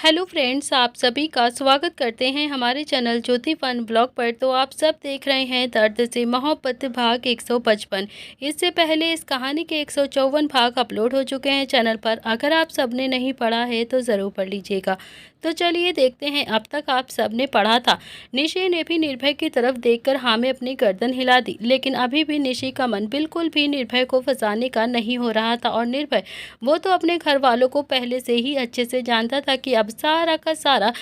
Hello friends, आप सभी का स्वागत करते हैं हमारे चैनल ज्योति फन ब्लॉग पर। तो आप सब देख रहे हैं दर्द से मोहब्बत भाग 155। इससे पहले इस कहानी के 154 भाग अपलोड हो चुके हैं चैनल पर। अगर आप सबने नहीं पढ़ा है तो ज़रूर पढ़ लीजिएगा। तो चलिए देखते हैं। अब तक आप सबने पढ़ा था। निशी ने भी निर्भय की तरफ देखकर हाँ में अपनी गर्दन हिला दी, लेकिन अभी भी निशी का मन बिल्कुल भी निर्भय को फंसाने का नहीं हो रहा था। और निर्भय, वो तो अपने घर वालों को पहले से ही अच्छे से जानता था कि अब सारा का सारा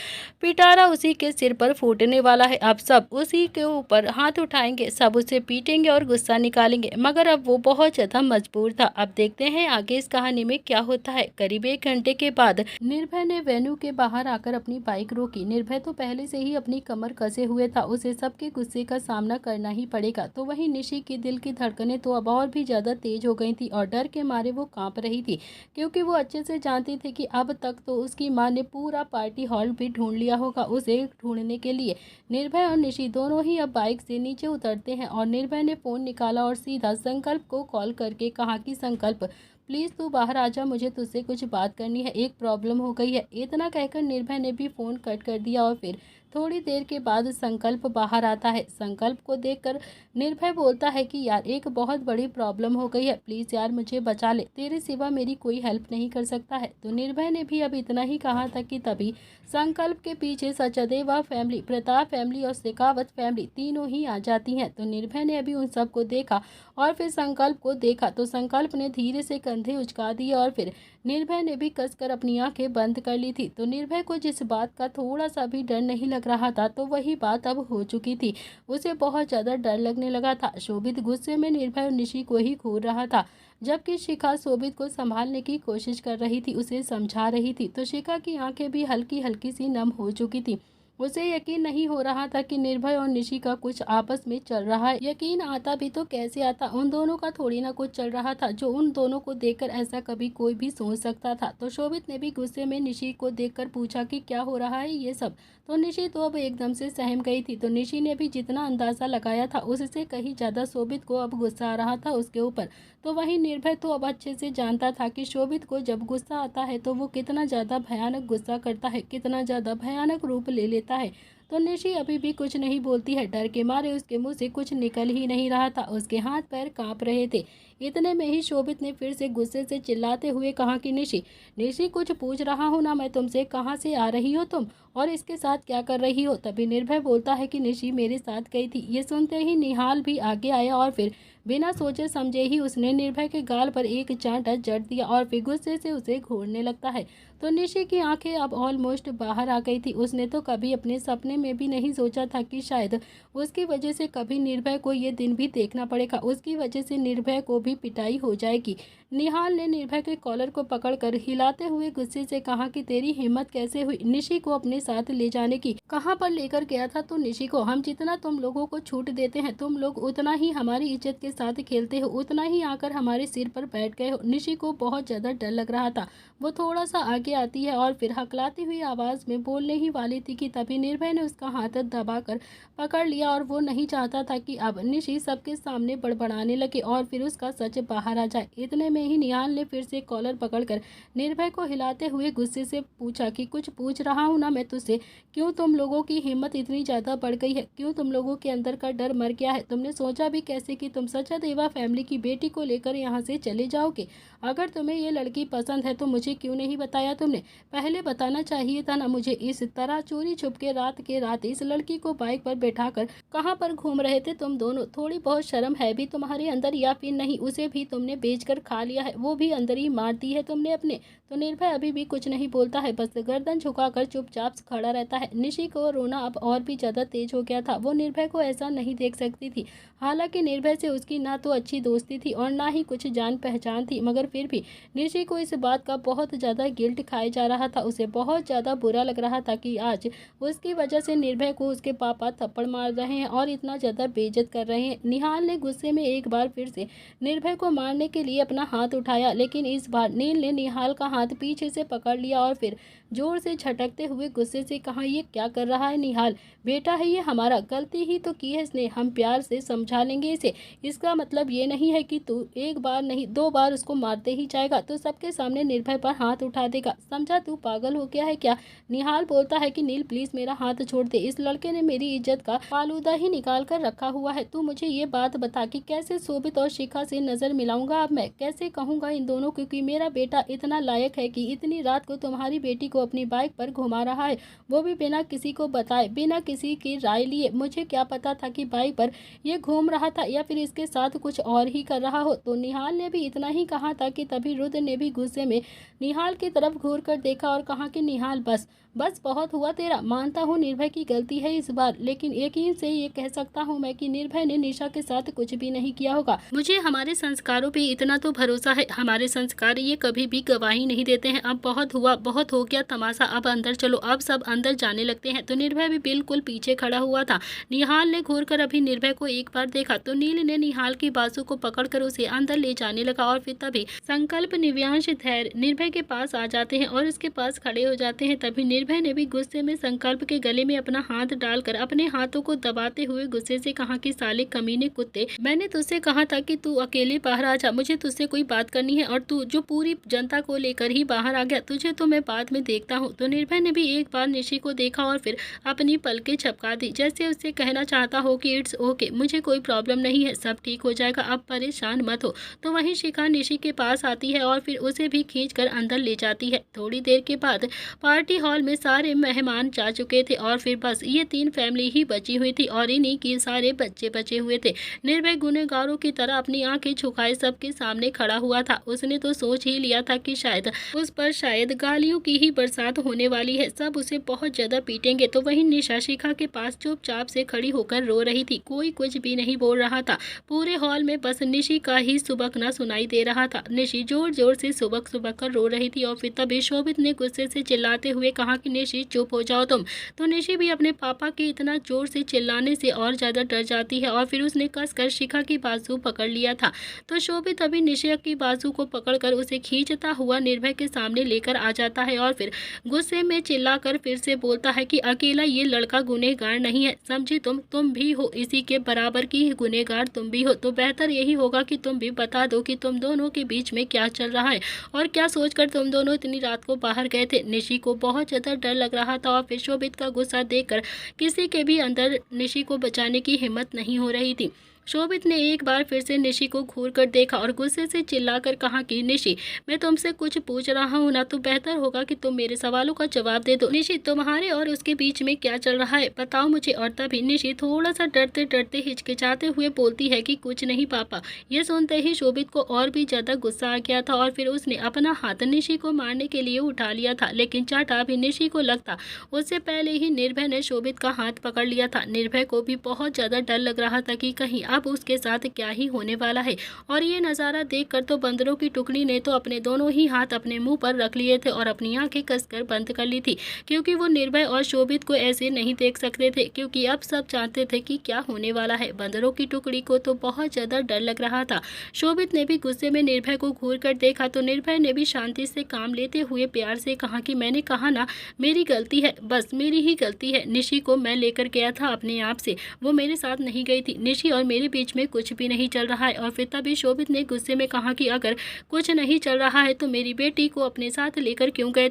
पिटारा उसी के सिर पर फूटने वाला है। अब सब उसी के ऊपर हाथ उठाएंगे, सब उसे पीटेंगे और गुस्सा निकालेंगे। मगर अब वो बहुत ज्यादा मजबूर था। अब देखते हैं आगे इस कहानी में क्या होता है। करीब 1 घंटे के बाद निर्भय ने वेन्यू के बाहर आकर अपनी बाइक रोकी। निर्भय तो पहले से ही अपनी कमर कसे हुए था, उसे सबके गुस्से का सामना करना ही पड़ेगा। तो वहीं निशी की दिल की धड़कनें तो अब और भी ज्यादा तेज हो गई थी और डर के मारे वो कांप रही थी, क्योंकि वो अच्छे से जानती थी कि अब तक तो उसकी मां ने पूरा पार्टी हॉल भी ढूंढ लिया होगा उसे ढूंढने के लिए। निर्भय और निशी दोनों ही अब बाइक से नीचे उतरते हैं और निर्भय ने फोन निकाला और सीधा संकल्प को कॉल करके कहा कि संकल्प, प्लीज़ तू बाहर आ जा, मुझे तुझसे कुछ बात करनी है, एक प्रॉब्लम हो गई है। इतना कहकर निर्भय ने भी फ़ोन कट कर दिया और फिर थोड़ी देर के बाद संकल्प बाहर आता है। संकल्प को देखकर निर्भय बोलता है कि यार एक बहुत बड़ी प्रॉब्लम हो गई है, प्लीज़ यार मुझे बचा ले, तेरे सिवा मेरी कोई हेल्प नहीं कर सकता है। तो निर्भय ने भी अब इतना ही कहा था कि तभी संकल्प के पीछे सचदेवा फैमिली, प्रताप फैमिली और शेखावत फैमिली तीनों ही आ जाती हैं। तो निर्भय ने अभी उन सबको देखा और फिर संकल्प को देखा तो संकल्प ने धीरे से कंधे उचका दिए और फिर निर्भय ने भी कसकर अपनी आंखें बंद कर ली थी। तो निर्भय को जिस बात का थोड़ा सा भी डर नहीं लग रहा था, तो वही बात अब हो चुकी थी। उसे बहुत ज़्यादा डर लगने लगा था। शोभित गुस्से में निर्भय और निशी को ही घूर रहा था, जबकि शिखा शोभित को संभालने की कोशिश कर रही थी, उसे समझा रही थी। तो शिखा की आंखें भी हल्की हल्की सी नम हो चुकी थी। उसे यकीन नहीं हो रहा था कि निर्भय और निशी का कुछ आपस में चल रहा है। यकीन आता भी तो कैसे आता, उन दोनों का थोड़ी ना कुछ चल रहा था जो उन दोनों को देखकर ऐसा कभी कोई भी सोच सकता था। तो शोभित ने भी गुस्से में निशी को देखकर पूछा कि क्या हो रहा है ये सब। तो निशी तो अब एकदम से सहम गई थी। तो निशी ने भी जितना अंदाजा लगाया था उससे कहीं ज्यादा शोभित को अब गुस्सा आ रहा था उसके ऊपर। तो वहीं निर्भय तो अब अच्छे से जानता था कि शोभित को जब गुस्सा आता है तो वो कितना ज्यादा भयानक गुस्सा करता है, कितना ज्यादा भयानक रूप ले लेता है। तो निशी अभी भी कुछ नहीं बोलती है, डर के मारे उसके मुंह से कुछ निकल ही नहीं रहा था, उसके हाथ पैर कांप रहे थे। इतने में ही शोभित ने फिर से गुस्से से चिल्लाते हुए कहा कि निशी, निशी कुछ पूछ रहा हूँ ना मैं तुमसे, कहाँ से आ रही हो तुम और इसके साथ क्या कर रही हो। तभी निर्भय बोलता है कि निशी मेरे साथ गई थी। ये सुनते ही निहाल भी आगे आया और फिर बिना सोचे समझे ही उसने निर्भय के गाल पर एक चांटा जड़ दिया और फिर गुस्से से उसे घूरने लगता है। तो निशी की आंखें अब ऑलमोस्ट बाहर आ गई थी। उसने तो कभी अपने सपने में भी नहीं सोचा था कि शायद उसकी वजह से कभी निर्भय को ये दिन भी देखना पड़ेगा, उसकी वजह से निर्भय को भी पिटाई हो जाएगी। निहाल ने निर्भय के कॉलर को पकड़कर हिलाते हुए गुस्से से कहा कि तेरी हिम्मत कैसे हुई निशी को अपने साथ ले जाने की, कहाँ पर लेकर गया था तो निशी को। हम जितना तुम लोगों को छूट देते हैं तुम लोग उतना ही हमारी इज्जत के साथ खेलते हो, उतना ही आकर हमारे सिर पर बैठ गए हो। निशी को बहुत ज्यादा डर लग रहा था। वो थोड़ा सा आगे आती है और फिर हकलाती हुई आवाज में बोलने ही वाली थी कि तभी निर्भय ने उसका हाथ दबाकर पकड़ लिया और वो नहीं चाहता था कि अब निशी सबके सामने बड़बड़ाने लगे और फिर उसका सच बाहर आ जाए। इतने में ही निहाल ने फिर से कॉलर पकड़कर निर्भय को हिलाते हुए गुस्से से पूछा कि कुछ पूछ रहा हूँ ना मैं तुझसे, क्यों तुम लोगों की हिम्मत इतनी ज्यादा बढ़ गई है, क्यों तुम लोगों के अंदर का डर मर गया है। तुमने सोचा भी कैसे कि तुम सचदेवा फैमिली की बेटी को लेकर यहाँ से चले जाओगे। अगर तुम्हें ये लड़की पसंद है तो मुझे क्यों नहीं बताया तुमने, पहले बताना चाहिए था ना मुझे। इस तरह चोरी छुप के रात इस लड़की को बाइक पर बैठाकर कहाँ पर घूम रहे थे तुम दोनों, थोड़ी बहुत शर्म है भी तुम्हारे अंदर या फिर नहीं। उसे भी तुमने बेचकर खा लिया है, वो भी अंदर ही मार दी है तुमने अपने। तो निर्भय अभी भी कुछ नहीं बोलता है, बस गर्दन झुकाकर चुपचाप खड़ा रहता है। निशी को रोना अब और भी ज्यादा तेज हो गया था। वो निर्भय को ऐसा नहीं देख सकती थी। हालांकि निर्भय से उसकी ना तो अच्छी दोस्ती थी और ना ही कुछ जान पहचान थी, मगर फिर भी निशी को इस बात का बहुत ज्यादा गिल्ट खाया जा रहा था। उसे बहुत ज्यादा बुरा लग रहा था कि आज उसकी वजह से निर्भय को उसके पापा थप्पड़ मार रहे हैं और इतना ज्यादा बेइज्जत कर रहे हैं। निहाल ने गुस्से में एक बार फिर से निर्भय को मारने के लिए अपना हाथ उठाया, लेकिन इस बार नील ने निहाल का हाथ पीछे से पकड़ लिया और फिर जोर से झटकते हुए गुस्से से कहा, ये क्या कर रहा है निहाल? बेटा है ये हमारा, गलती ही तो की है इसने, हम प्यार से समझा लेंगे इसे। इसका मतलब ये नहीं है कि तू एक बार नहीं 2 बार उसको मारते ही जाएगा तो सबके सामने निर्भय पर हाथ उठा देगा। समझा, तू पागल हो गया है क्या? निहाल बोलता है कि नील प्लीज मेरा हाथ छोड़ दे, इस लड़के ने मेरी इज्जत का फालूदा ही निकाल कर रखा हुआ है। तू मुझे ये बात बता कि कैसे शोभित और शिखा से नजर मिलाऊंगा? अब मैं कैसे कहूंगा इन दोनों, क्योंकि मेरा बेटा इतना लायक है कि इतनी रात को तुम्हारी बेटी को अपनी बाइक पर घुमा रहा है, वो भी बिना किसी को बताए, बिना किसी की राय लिए। मुझे क्या पता था कि बाइक पर ये घूम रहा था या फिर इसके साथ कुछ और ही कर रहा हो। तो निहाल ने भी इतना ही कहा था कि तभी रुद्र ने भी गुस्से में निहाल की तरफ घूर कर देखा और कहा कि निहाल बस बस बहुत हुआ तेरा, मानता हूँ निर्भय की गलती है इस बार, लेकिन यकीन से ये कह सकता हूँ मैं कि निर्भय ने निशा के साथ कुछ भी नहीं किया होगा। मुझे हमारे संस्कारों पे इतना तो भरोसा है, हमारे संस्कार ये कभी भी गवाही नहीं देते हैं। अब बहुत हुआ, बहुत हो गया तमाशा, अब अंदर चलो। अब सब अंदर जाने लगते हैं। तो निर्भय भी बिल्कुल पीछे खड़ा हुआ था। निहाल ने घूर कर अभी निर्भय को एक बार देखा तो नील ने निहाल की बाजू को पकड़कर उसे अंदर ले जाने लगा और फिर तभी संकल्प, निव्यांश, धैर्य निर्भय के पास आ जाते हैं और उसके पास खड़े हो जाते हैं। तभी निर्भय ने भी गुस्से में संकल्प के गले में अपना हाथ डालकर अपने हाथों को दबाते हुए गुस्से से कहा कि साले कमीने कुत्ते, मैंने तुझसे कहा था कि तू अकेले बाहर आ जा, मुझे तुझसे कोई बात करनी है और तू जो पूरी जनता को लेकर ही बाहर आ गया, तुझे तो मैं बाद में देखता हूँ। तो निर्भय ने भी एक बार निशी को देखा और फिर अपनी पलकें झपका दी, जैसे उससे कहना चाहता हो कि इट्स ओके, मुझे कोई प्रॉब्लम नहीं है, सब ठीक हो जाएगा, अब परेशान मत हो। तो वहीं शिखा निशी के पास आती है और फिर उसे भी खींचकर अंदर ले जाती है। थोड़ी देर के बाद पार्टी हॉल में सारे मेहमान जा चुके थे और फिर बस ये 3 फैमिली ही बची हुई थी और इन्हीं के सारे बच्चे बचे हुए थे। निर्भय गुनहगारों की तरह अपनी आंखें झुकाए सबके सामने खड़ा हुआ था। उसने तो सोच ही लिया था कि शायद उस पर शायद गालियों की ही बरसात होने वाली है, सब उसे बहुत ज्यादा पीटेंगे। तो वहीं निशा शिखा के पास चुपचाप से खड़ी होकर रो रही थी, कोई कुछ भी नहीं बोल रहा था। पूरे हॉल में बस निशी का ही सुबकना सुनाई दे रहा था। निशी जोर जोर से सुबक सुबक कर रो रही थी और फिर तभी शोभित ने गुस्से से चिल्लाते हुए कहा कि निशी चुप हो जाओ तुम। तो निशी भी अपने पापा के इतना जोर से चिल्लाने से और ज्यादा डर जाती है और फिर उसने कसकर शिखा की बाजू पकड़ लिया था। तो शोभित अभी निशा की बाजू को पकड़कर उसे खींचता हुआ निर्भय के सामने लेकर आ जाता है और फिर गुस्से में चिल्लाकर फिर से बोलता है कि अकेला ये लड़का गुनहगार नहीं है, समझी तुम भी हो, इसी के बराबर की गुनहगार तुम भी हो। तो बेहतर यही होगा कि तुम भी बता दो कि तुम दोनों के बीच में क्या चल रहा है और क्या सोचकर तुम दोनों इतनी रात को बाहर गए थे। निशी को बहुत ज्यादा डर लग रहा था और फिर शोभित का गुस्सा देखकर किसी के भी अंदर निशी को बचाने की हिम्मत नहीं हो रही थी। शोभित ने एक बार फिर से निशी को घूर कर देखा और गुस्से से चिल्लाकर कहा कि निशी, मैं तुमसे कुछ पूछ रहा हूँ ना, तो बेहतर होगा कि तुम मेरे सवालों का जवाब दे दो। निशी, तुम्हारे और उसके बीच में क्या चल रहा है, बताओ मुझे। और तभी निशी थोड़ा सा डरते डरते हिचकिचाते हुए बोलती है कि कुछ नहीं पापा। ये सुनते ही शोभित को और भी ज्यादा गुस्सा आ गया था और फिर उसने अपना हाथ निशी को मारने के लिए उठा लिया था, लेकिन चाटा भी निशी को लगता उससे पहले ही निर्भय ने शोभित का हाथ पकड़ लिया था। निर्भय को भी बहुत ज्यादा डर लग रहा था कि कहीं अब उसके साथ क्या ही होने वाला है। और ये नज़ारा देखकर तो बंदरों की टुकड़ी ने तो अपने दोनों ही हाथ अपने मुंह पर रख लिए थे और अपनी आंखें कसकर बंद कर ली थी, क्योंकि वो निर्भय और शोभित को ऐसे नहीं देख सकते थे, क्योंकि अब सब जानते थे कि क्या होने वाला है। बंदरों की टुकड़ी को तो बहुत ज्यादा डर लग रहा था। शोभित ने भी गुस्से में निर्भय को घूर कर देखा तो निर्भय ने भी शांति से काम लेते हुए प्यार से कहा कि मैंने कहा ना, मेरी गलती है, बस मेरी ही गलती है। निशी को मैं लेकर गया था अपने आप से, वो मेरे साथ नहीं गई थी। निशी और मेरे बीच में कुछ भी नहीं चल रहा है। और फिर तभी शोभित ने गुस्से में कहा कि अगर कुछ नहीं चल रहा है तो मेरी बेटी को अपने साथ लेकर क्यों गए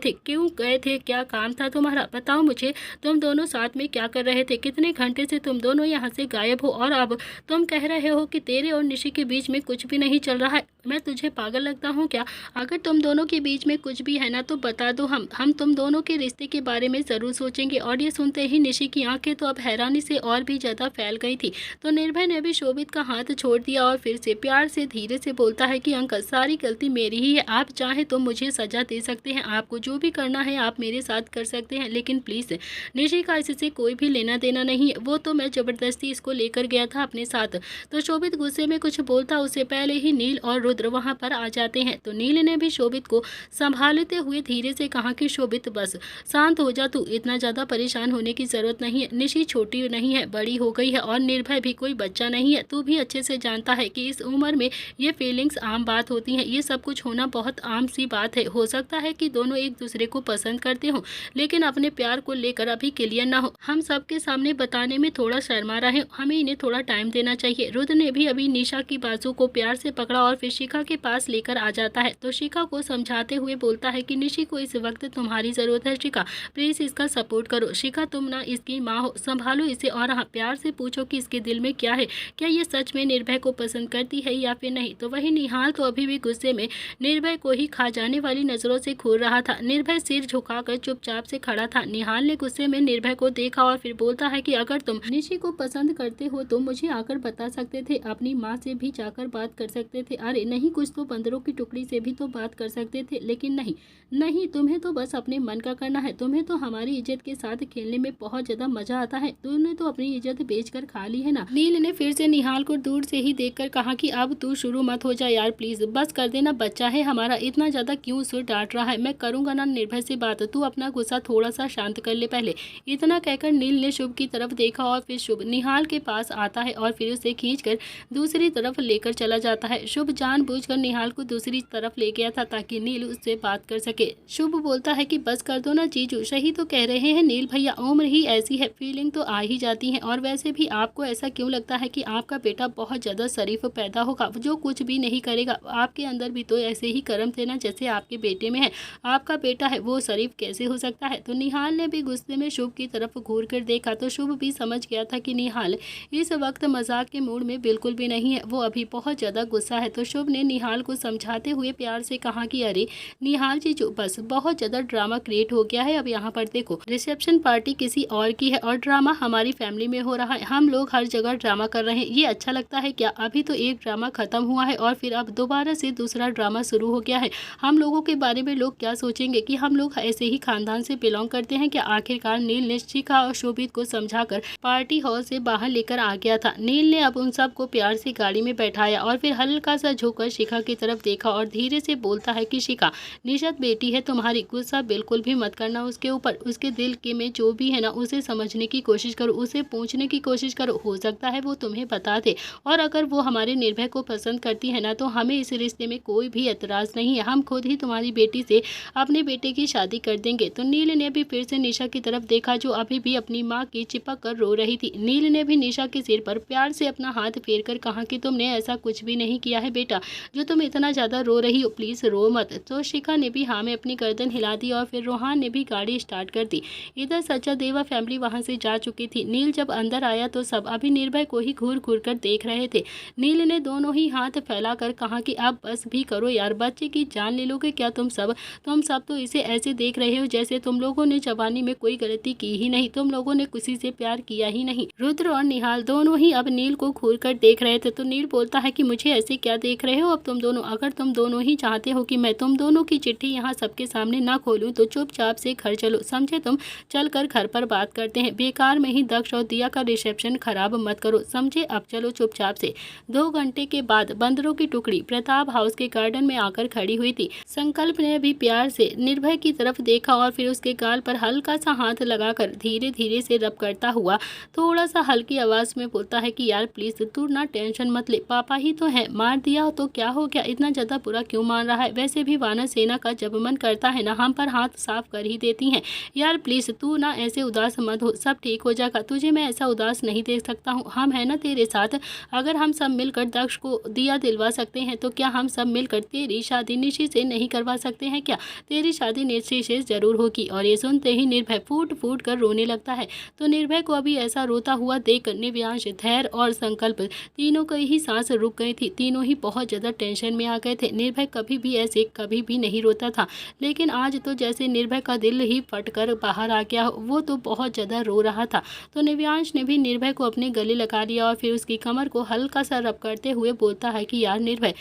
थे, क्या काम था तुम्हारा, बताओ मुझे। तुम दोनों साथ में क्या कर रहे थे, कितने घंटे से तुम दोनों यहाँ से गायब हो और अब तुम कह रहे हो कि तेरे और निशी के बीच में कुछ भी नहीं चल रहा है। मैं तुझे पागल लगता हूँ क्या? अगर तुम दोनों के बीच में कुछ भी है ना तो बता दो, हम तुम दोनों के रिश्ते के बारे में जरूर सोचेंगे। और ये सुनते ही निशी की आंखें तो अब हैरानी से और भी ज्यादा फैल गई थी। तो निर्भय ने भी शोभित का हाथ छोड़ दिया और फिर से प्यार से धीरे से बोलता है कि अंकल, सारी गलती मेरी ही है, आप चाहे तो मुझे सजा दे सकते हैं, आपको जो भी करना है आप मेरे साथ कर सकते हैं, लेकिन प्लीज निशी का इससे कोई भी लेना देना नहीं है, वो तो मैं जबरदस्ती इसको लेकर गया था अपने साथ। तो शोभित गुस्से में कुछ बोलता उससे पहले ही नील और रुद्र वहां पर आ जाते हैं। तो नील ने भी शोभित को संभालते हुए धीरे से कहा कि शोभित बस शांत हो जा, तू इतना ज्यादा परेशान होने की जरूरत नहीं है। निशी छोटी नहीं है, बड़ी हो गई है और निर्भय भी कोई बच्चा नहीं है। तू भी अच्छे से जानता है कि इस उम्र में ये फीलिंग्स आम बात होती हैं। ये सब कुछ होना बहुत आम सी बात है। हो सकता है कि दोनों एक दूसरे को पसंद करते हो, लेकिन अपने प्यार को लेकर अभी क्लियर ना हो। हम सबके सामने बताने में थोड़ा शर्मा रहे, हमें इन्हें थोड़ा टाइम देना चाहिए। रुद्र ने भी अभी निशा की बाजू को प्यार से पकड़ा और फिर शिखा के पास लेकर आ जाता है। तो शिखा को समझाते हुए बोलता है कि निशी को इस वक्त तुम्हारी जरूरत है। शिखा प्लीज इसका सपोर्ट करो। शिखा तुम ना इसकी माँ हो, संभालो इसे और हाँ प्यार से पूछो कि इसके दिल में क्या है, क्या ये सच में निर्भय को पसंद करती है या फिर नहीं। तो वही निहाल तो अभी भी गुस्से में निर्भय को ही खा जाने वाली नजरों से घूर रहा था। निर्भय सिर झुकाकर चुपचाप से खड़ा था। निहाल ने गुस्से में निर्भय को देखा और फिर बोलता है कि अगर तुम निशी को पसंद करते हो तो मुझे आकर बता सकते थे, अपनी माँ से भी जाकर बात कर सकते थे। अरे नहीं, कुछ तो बंदरों की टुकड़ी से भी तो बात कर सकते थे, लेकिन नहीं नहीं, तुम्हें तो बस अपने मन का करना है। तुम्हें तो हमारी इज्जत के साथ खेलने में बहुत ज्यादा मजा आता है। तुमने तो अपनी इज्जत बेचकर खा ली है ना। नील ने फिर से निहाल को दूर से ही देखकर कहा कि अब तू शुरू मत हो जा यार, प्लीज बस कर देना, बच्चा है हमारा, इतना ज्यादा क्यों उसे डांट रहा है। मैं करूंगा ना निर्भय से बात, तू अपना गुस्सा थोड़ा सा शांत कर ले पहले। इतना कहकर नील ने शुभ की तरफ देखा और फिर शुभ निहाल के पास आता है और फिर उसे खींचकर दूसरी तरफ लेकर चला जाता है। शुभ जानबूझकर निहाल को दूसरी तरफ ले गया था ताकि नील उससे बात कर सके। शुभ बोलता है कि बस कर दो ना जीजू, सही तो कह रहे हैं नील भैया, उम्र ही ऐसी है, फीलिंग तो आ ही जाती है। और वैसे भी आपको ऐसा क्यों लगता है कि आपका बेटा बहुत ज्यादा शरीफ पैदा होगा, जो कुछ भी नहीं करेगा। आपके अंदर भी तो ऐसे ही कर्म थे ना जैसे आपके बेटे में है। आपका बेटा है वो शरीफ कैसे हो सकता है। तो निहाल ने भी गुस्से में शुभ की तरफ घूर कर देखा तो शुभ भी समझ गया था कि निहाल इस वक्त मजाक के मूड में बिल्कुल भी नहीं है, वो अभी बहुत ज्यादा गुस्सा है। तो शुभ ने निहाल को समझाते हुए प्यार से कहा कि अरे निहाल जी जो बस बहुत ज्यादा ड्रामा क्रिएट हो गया है। अब यहाँ पर देखो, रिसेप्शन पार्टी किसी और की है और ड्रामा हमारी फैमिली में हो रहा है। हम लोग हर जगह ड्रामा कर रहे हैं, ये अच्छा लगता है क्या। अभी तो एक ड्रामा खत्म हुआ है और फिर अब दोबारा से दूसरा ड्रामा शुरू हो गया है। हम लोगों के बारे में लोग क्या सोचेंगे कि हम लोग ऐसे ही खानदान से बिलोंग करते हैं क्या। आखिरकार नील ने शिखा और शोभित को समझाकर पार्टी हॉल से बाहर लेकर आ गया था। नील ने अब उन सबको प्यार से गाड़ी में बैठाया और फिर हल्का सा झुककर शिखा की तरफ देखा और धीरे से बोलता है कि शिखा निशत बेटी है तुम्हारी, गुस्सा बिल्कुल भी मत करना उसके ऊपर। उसके दिल के में जो भी है ना उसे समझने की कोशिश करो, उसे पूछने की कोशिश करो, हो सकता है वो तुम्हें बता दे। और अगर वो हमारे निर्भय को पसंद करती है ना तो हमें इस रिश्ते में कोई भी एतराज नहीं है, हम खुद ही तुम्हारी बेटी से अपने बेटे की शादी कर देंगे। तो नील ने भी फिर से निशा की तरफ देखा जो अभी भी अपनी माँ की चिपक कर रो रही थी। नील ने भी निशा के सिर पर प्यार से अपना हाथ फेर कर कहा कि तुमने ऐसा कुछ भी नहीं किया है बेटा, जो तुम इतना ज्यादा रो रही हो, प्लीज रो मत। तो शिखा ने भी हाँ में अपनी गर्दन हिला दी और फिर रोहान ने भी गाड़ी स्टार्ट कर दी। इधर सच्चा देवा फैमिली वहां से जा चुकी थी। नील जब अंदर आया तो सब अभी निर्भय को ही घूर घूर कर देख रहे थे। नील ने दोनों ही हाथ फैलाकर कहा कि अब बस भी करो यार, बच्चे की जान ले लोगे क्या तुम सब तो इसे ऐसे देख रहे हो जैसे तुम लोगों ने जवानी में कोई गलती की ही नहीं, तुम लोगों ने किसी से प्यार किया ही नहीं। रुद्र और निहाल दोनों ही अब नील को घूर कर देख रहे थे। तो नील बोलता है कि मुझे ऐसे क्या देख रहे हो अब तुम दोनों, अगर तुम दोनों ही चाहते हो कि मैं तुम दोनों की चिट्ठी यहाँ सबके सामने ना खोलूं तो चुपचाप से घर चलो, समझे तुम। चल कर घर पर बात करते हैं, बेकार में ही दक्ष और दिया का रिसेप्शन खराब मत करो, समझे। अब चलो चुपचाप से। 2 घंटे के बाद बंदरों की टुकड़ी प्रताप हाउस के गार्डन में आकर खड़ी हुई थी। संकल्प ने भी प्यार से निर्भय की तरफ देखा और फिर उसके गाल पर हल्का सा हाथ लगाकर धीरे धीरे से रब करता हुआ थोड़ा सा हल्की आवाज में बोलता है कि यार प्लीज तू ना टेंशन मत ले, पापा ही तो है, मार दिया तो क्या हो गया, इतना ज्यादा बुरा क्यों मान रहा है। वैसे भी वानर सेना का जब मन करता है ना हम पर हाथ साफ कर ही देती हैं। यार प्लीज तू ना ऐसे उदास मत हो, सब ठीक हो जाएगा, तुझे मैं ऐसा उदास नहीं देख सकता हूँ, हम है ना तेरे साथ। अगर हम सब मिलकर दक्ष को दिया दिलवा सकते हैं तो क्या हम सब मिलकर तेरी शादी निशी से नहीं करवा सकते हैं क्या। तेरी शादी निशी से जरूर होगी। और ये सुनते ही निर्भय फूट फूट कर रोने लगता है। तो निर्भय को अभी ऐसा रोता हुआ देख निव्यांश, धैर्य और संकल्प तीनों की ही सांस रुक गई थी। तीनों ही बहुत ज्यादा टेंशन में आ गए थे। निर्भय कभी भी ऐसे कभी भी नहीं रोता था, लेकिन आज तो जैसे निर्भय का दिल ही फट कर बाहर आ गया, वो तो बहुत ज्यादा रो रहा था। तो निव्यांश ने भी निर्भय को अपने गले लगा लिया और फिर उसकी कमर को हल्का सा रब करते हुए बोलता है कि यार निर्भय